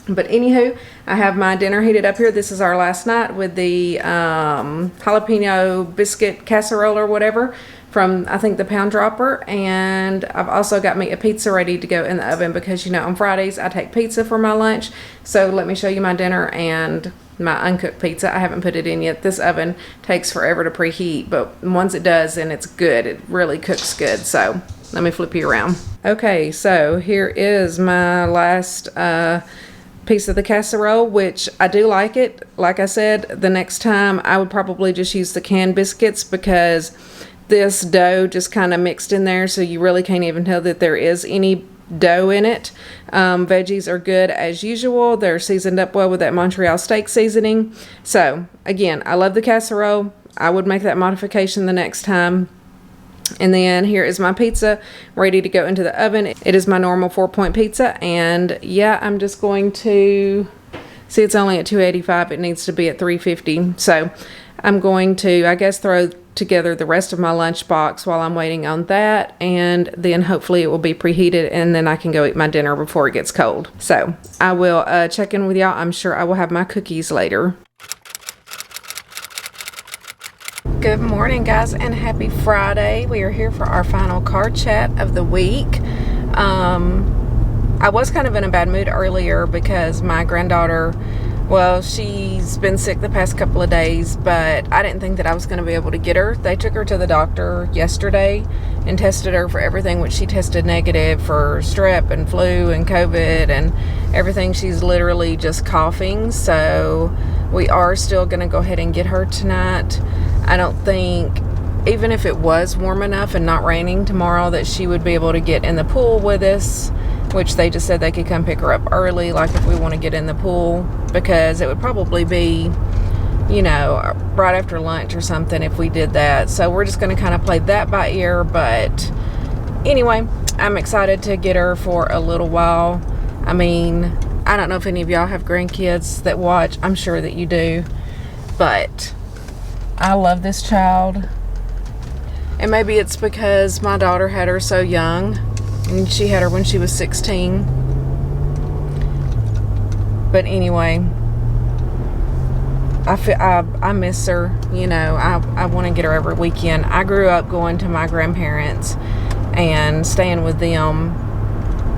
But anywho, I have my dinner heated up here. This is our last night with the jalapeno biscuit casserole or whatever from, I think, the Pound Dropper. And I've also got me a pizza ready to go in the oven because, you know, on Fridays I take pizza for my lunch. So let me show you my dinner and my uncooked pizza. I haven't put it in yet. This oven takes forever to preheat, but once it does, then it's good. It really cooks good. So let me flip you around. Okay, so here is my last piece of the casserole, which I do like it. Like I said, the next time I would probably just use the canned biscuits because this dough just kind of mixed in there, so you really can't even tell that there is any dough in it. Veggies are good as usual. They're seasoned up well with that Montreal steak seasoning. So again, I love the casserole. I would make that modification the next time. And then here is my pizza ready to go into the oven. It is my normal 4-point pizza, and yeah, I'm just going to see, it's only at 285. It needs to be at 350. So I'm going to, I guess, throw together the rest of my lunchbox while I'm waiting on that, and then hopefully it will be preheated, and then I can go eat my dinner before it gets cold. So I will check in with y'all. I'm sure I will have my cookies later. Good morning, guys, and happy Friday. We are here for our final car chat of the week. I was kind of in a bad mood earlier because my granddaughter, well, she's been sick the past couple of days, but I didn't think that I was going to be able to get her. They took her to the doctor yesterday and tested her for everything, which she tested negative for strep and flu and COVID and everything. She's literally just coughing, so we are still going to go ahead and get her tonight. I don't think, even if it was warm enough and not raining tomorrow, that she would be able to get in the pool with us, which they just said they could come pick her up early, like if we want to get in the pool, because it would probably be, you know, right after lunch or something if we did that. So we're just going to kind of play that by ear. But anyway, I'm excited to get her for a little while. I mean, I don't know if any of y'all have grandkids that watch. I'm sure that you do. But I love this child. And maybe it's because my daughter had her so young, and she had her when she was 16. But anyway, I miss her. You know, I want to get her every weekend. I grew up going to my grandparents and staying with them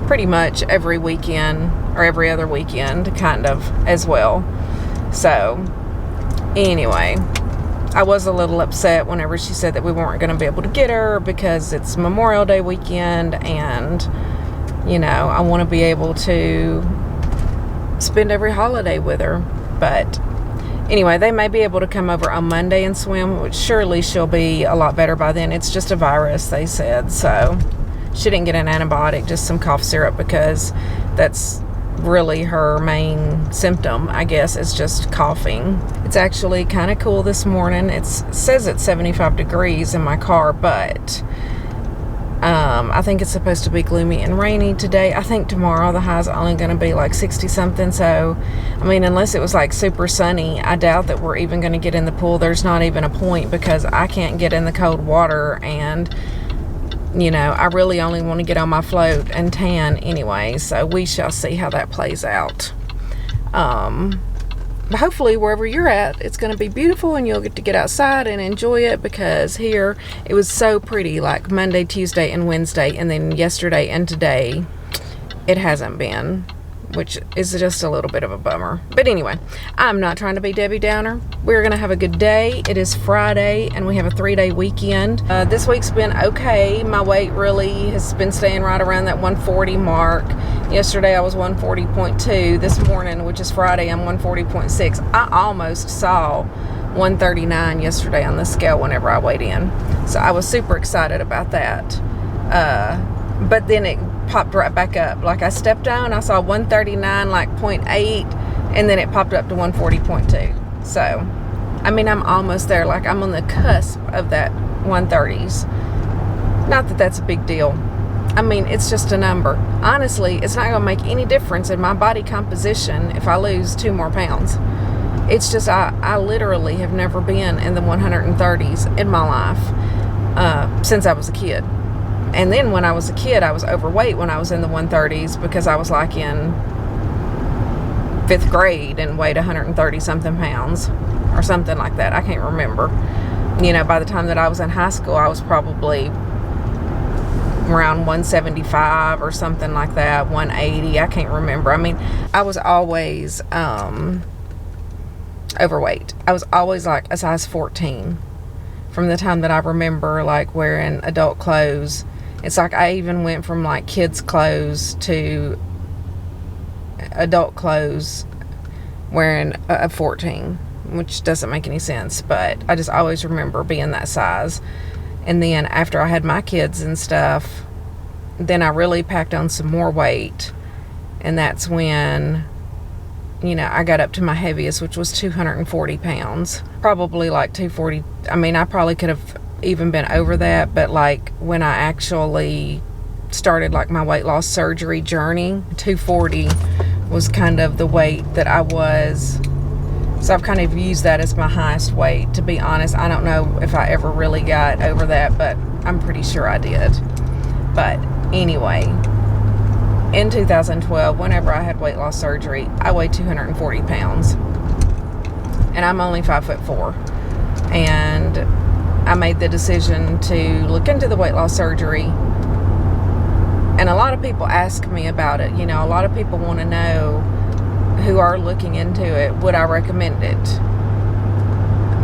pretty much every weekend or every other weekend, kind of, as well. So anyway, I was a little upset whenever she said that we weren't going to be able to get her because it's Memorial Day weekend, and, you know, I want to be able to spend every holiday with her. But anyway, they may be able to come over on Monday and swim, which surely she'll be a lot better by then. It's just a virus, they said. So she didn't get an antibiotic, just some cough syrup, because that's really her main symptom, I guess, is just coughing. It's actually kind of cool this morning. It says it's 75 degrees in my car, but I think it's supposed to be gloomy and rainy today. I think tomorrow the high's only going to be like 60 something. So I mean, unless it was like super sunny, I doubt that we're even going to get in the pool. There's not even a point, because I can't get in the cold water, and you know, I really only want to get on my float and tan anyway, so we shall see how that plays out. But hopefully wherever you're at, it's going to be beautiful and you'll get to get outside and enjoy it, because here it was so pretty, like Monday, Tuesday, and Wednesday, and then yesterday and today it hasn't been, which is just a little bit of a bummer. But anyway, I'm not trying to be Debbie Downer. We're going to have a good day. It is Friday, and we have a 3-day weekend. This week's been okay. My weight really has been staying right around that 140 mark. Yesterday I was 140.2. This morning, which is Friday, I'm 140.6. I almost saw 139 yesterday on the scale whenever I weighed in. So I was super excited about that. But then it popped right back up. Like, I stepped down, I saw 139 like 0.8, and then it popped up to 140.2. So I mean, I'm almost there. Like, I'm on the cusp of that 130s. Not that that's a big deal. I mean, it's just a number. Honestly, it's not going to make any difference in my body composition if I lose 2 more pounds. It's just, I literally have never been in the 130s in my life since I was a kid. And then when I was a kid, I was overweight when I was in the 130s, because I was like in 5th grade and weighed 130 something pounds or something like that. I can't remember. You know, by the time that I was in high school, I was probably around 175 or something like that, 180. I can't remember. I mean, I was always overweight. I was always like a size 14 from the time that I remember, like, wearing adult clothes. It's like I even went from like kids clothes to adult clothes wearing a 14, which doesn't make any sense, but I just always remember being that size. And then after I had my kids and stuff, then I really packed on some more weight, and that's when, you know, I got up to my heaviest, which was 240 pounds. Probably like 240. I mean, I probably could have even been over that, but like when I actually started like my weight loss surgery journey, 240 was kind of the weight that I was. So I've kind of used that as my highest weight. To be honest, I don't know if I ever really got over that, but I'm pretty sure I did. But anyway, in 2012, whenever I had weight loss surgery, I weighed 240 pounds. And I'm only 5'4". And I made the decision to look into the weight loss surgery. And a lot of people ask me about it. You know, a lot of people want to know, who are looking into it, would I recommend it?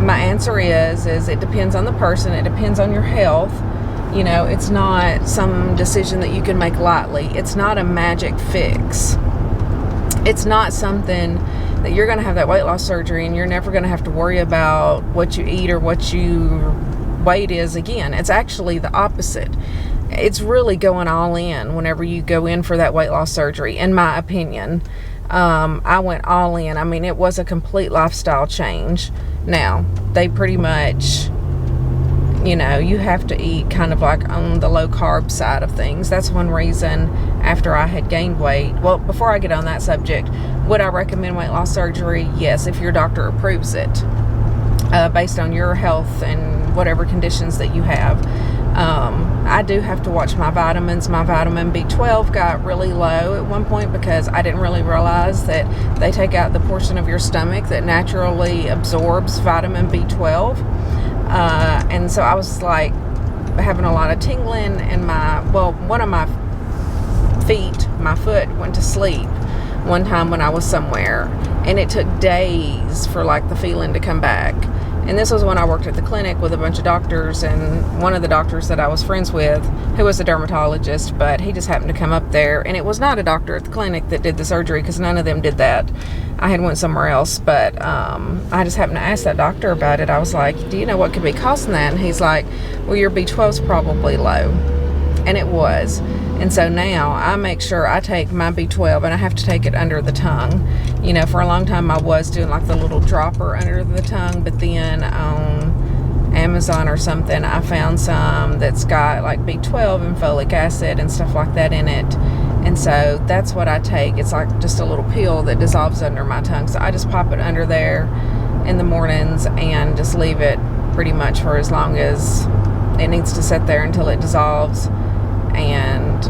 My answer is it depends on the person. It depends on your health. You know, it's not some decision that you can make lightly. It's not a magic fix. It's not something that you're going to have that weight loss surgery and you're never going to have to worry about what you eat or what your weight is again. It's actually the opposite. It's really going all in whenever you go in for that weight loss surgery, in my opinion. I went all in. I mean, it was a complete lifestyle change. Now, they pretty much, you know, you have to eat kind of like on the low carb side of things. That's one reason after I had gained weight. Well, before I get on that subject, would I recommend weight loss surgery? Yes, if your doctor approves it, based on your health and whatever conditions that you have. I do have to watch my vitamins. My vitamin B12 got really low at one point because I didn't really realize that they take out the portion of your stomach that naturally absorbs vitamin B12. And so I was like having a lot of tingling in one of my feet, my foot went to sleep one time when I was somewhere, and it took days for like the feeling to come back. And this was when I worked at the clinic with a bunch of doctors, and one of the doctors that I was friends with, who was a dermatologist, but he just happened to come up there, and it was not a doctor at the clinic that did the surgery, because none of them did that. I had went somewhere else, but I just happened to ask that doctor about it. I was like, do you know what could be causing that? And he's like, well, your B12's probably low. And it was. And so now I make sure I take my B12, and I have to take it under the tongue. You know, for a long time I was doing like the little dropper under the tongue, but then on Amazon or something I found some that's got like B12 and folic acid and stuff like that in it. And so that's what I take. It's like just a little pill that dissolves under my tongue. So I just pop it under there in the mornings and just leave it pretty much for as long as it needs to sit there until it dissolves. And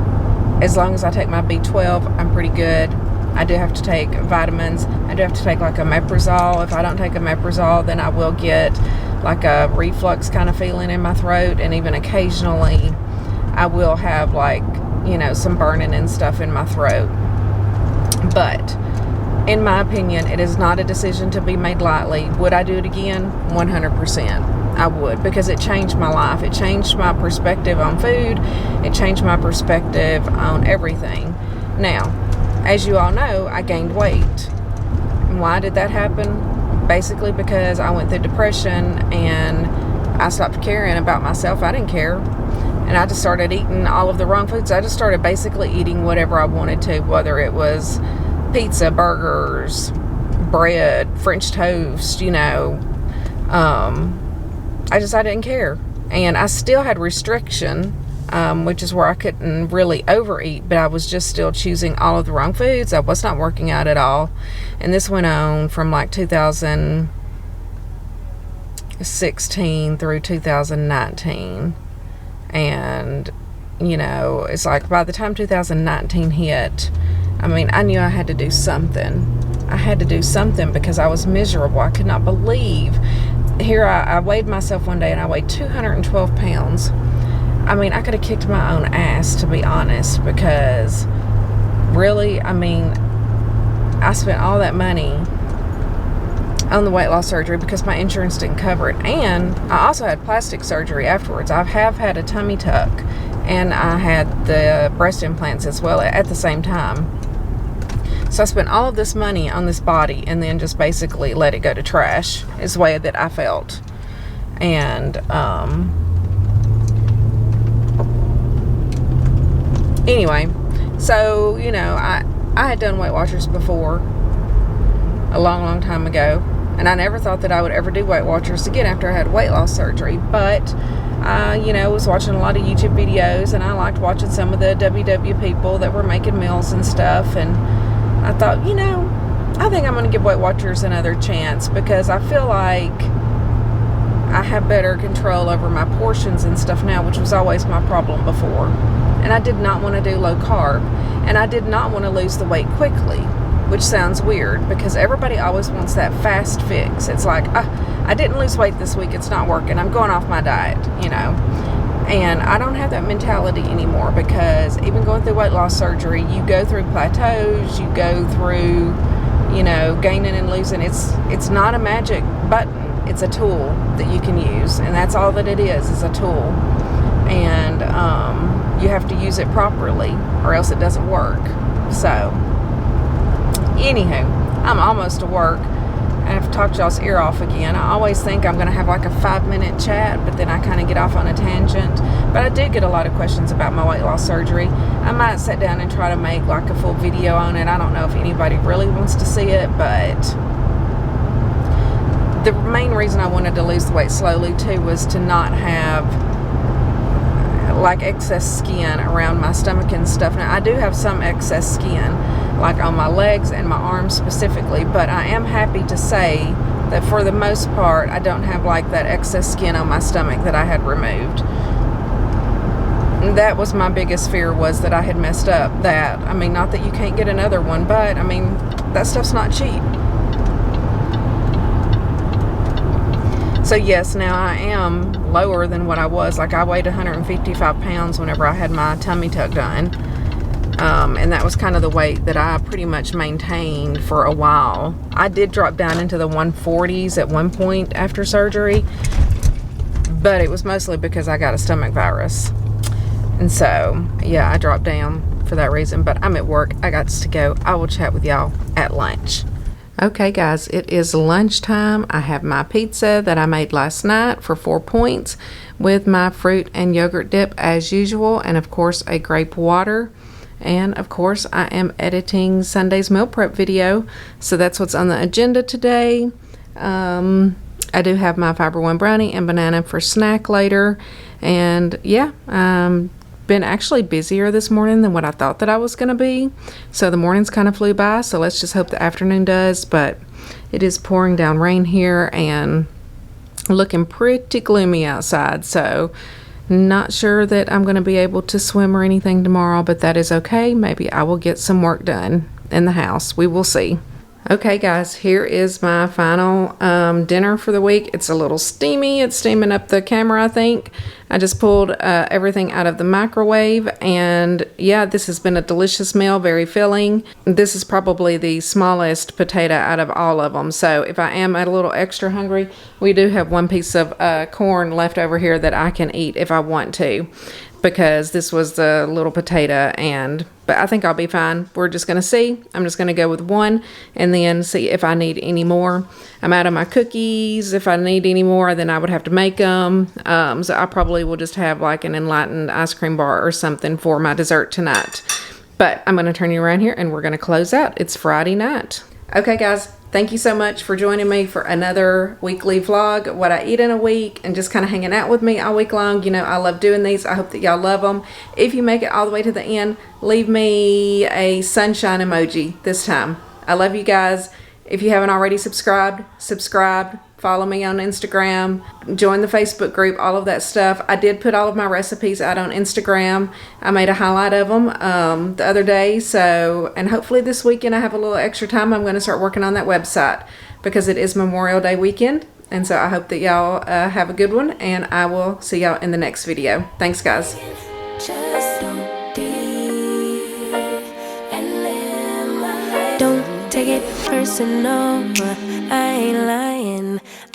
as long as I take my B12, I'm pretty good. I do have to take vitamins. I do have to take like a omeprazole. If I don't take a omeprazole, then I will get like a reflux kind of feeling in my throat. And even occasionally I will have like, you know, some burning and stuff in my throat. But in my opinion, it is not a decision to be made lightly. Would I do it again? 100%. I would, because it changed my life. It changed my perspective on food. It changed my perspective on everything. Now, as you all know, I gained weight. And why did that happen? Basically because I went through depression and I stopped caring about myself. I didn't care. And I just started eating all of the wrong foods. I just started basically eating whatever I wanted to, whether it was pizza, burgers, bread, French toast, you know. I didn't care. And I still had restriction, which is where I couldn't really overeat, but I was just still choosing all of the wrong foods. I was not working out at all. And this went on from like 2016 through 2019. And, you know, it's like by the time 2019 hit, I mean, I knew I had to do something. I had to do something because I was miserable. I could not believe. Here I weighed myself one day and I weighed 212 pounds. I mean, I could have kicked my own ass, to be honest, because really, I mean, I spent all that money on the weight loss surgery because my insurance didn't cover it. And I also had plastic surgery afterwards. I have had a tummy tuck and I had the breast implants as well at the same time. So I spent all of this money on this body and then just basically let it go to trash, is the way that I felt. And anyway, so, you know, I had done Weight Watchers before a long time ago, and I never thought that I would ever do Weight Watchers again after I had weight loss surgery. But I, you know, was watching a lot of YouTube videos, and I liked watching some of the WW people that were making meals and stuff, and I thought, you know, I think I'm going to give Weight Watchers another chance, because I feel like I have better control over my portions and stuff now, which was always my problem before. And I did not want to do low carb, and I did not want to lose the weight quickly, which sounds weird because everybody always wants that fast fix. It's like, I didn't lose weight this week, it's not working, I'm going off my diet, you know. And I don't have that mentality anymore, because even going through weight loss surgery, you go through plateaus, you go through, you know, gaining and losing. It's not a magic button, it's a tool that you can use, and that's all that it is a tool. And you have to use it properly or else it doesn't work. So anywho, I'm almost to work. I have talked y'all's ear off again. I always think I'm going to have like a 5-minute chat, but then I kind of get off on a tangent. But I did get a lot of questions about my weight loss surgery. I might sit down and try to make like a full video on it. I don't know if anybody really wants to see it, but the main reason I wanted to lose the weight slowly too was to not have like excess skin around my stomach and stuff. Now I do have some excess skin, like on my legs and my arms specifically, but I am happy to say that for the most part I don't have like that excess skin on my stomach that I had removed. And that was my biggest fear, was that I had messed up that. I mean, not that you can't get another one, but I mean, that stuff's not cheap. So yes, now I am lower than what I was. Like, I weighed 155 pounds whenever I had my tummy tuck done. And that was kind of the weight that I pretty much maintained for a while. I did drop down into the 140s at one point after surgery, but it was mostly because I got a stomach virus. And so, yeah, I dropped down for that reason. But I'm at work. I got to go. I will chat with y'all at lunch. Okay, guys, it is lunchtime. I have my pizza that I made last night for 4 points with my fruit and yogurt dip as usual, and of course a grape water. And of course I am editing Sunday's meal prep video, so that's what's on the agenda today. I do have my Fiber One brownie and banana for snack later, and yeah, been actually busier this morning than what I thought that I was going to be. So the mornings kind of flew by, so let's just hope the afternoon does. But it is pouring down rain here and looking pretty gloomy outside, so not sure that I'm going to be able to swim or anything tomorrow, but that is okay. Maybe I will get some work done in the house. We will see. Okay, guys, here is my final dinner for the week. It's a little steamy. It's steaming up the camera, I think. I just pulled everything out of the microwave, and yeah, this has been a delicious meal, very filling. This is probably the smallest potato out of all of them, so if I am a little extra hungry, we do have one piece of corn left over here that I can eat if I want to, because this was the little potato, but I think I'll be fine. We're just going to see. I'm just going to go with one and then see if I need any more. I'm out of my cookies. If I need any more, then I would have to make them. So I probably will just have like an Enlightened ice cream bar or something for my dessert tonight. But I'm going to turn you around here and we're going to close out. It's Friday night. Okay, guys. Thank you so much for joining me for another weekly vlog, what I eat in a week, and just kind of hanging out with me all week long. You know, I love doing these. I hope that y'all love them. If you make it all the way to the end, leave me a sunshine emoji this time. I love you guys. If you haven't already subscribed, subscribe. Follow me on Instagram, join the Facebook group, all of that stuff. I did put all of my recipes out on Instagram. I made a highlight of them the other day. So, and hopefully this weekend I have a little extra time. I'm going to start working on that website because it is Memorial Day weekend. And so I hope that y'all have a good one, and I will see y'all in the next video. Thanks, guys. Don't take it personal, I ain't lying.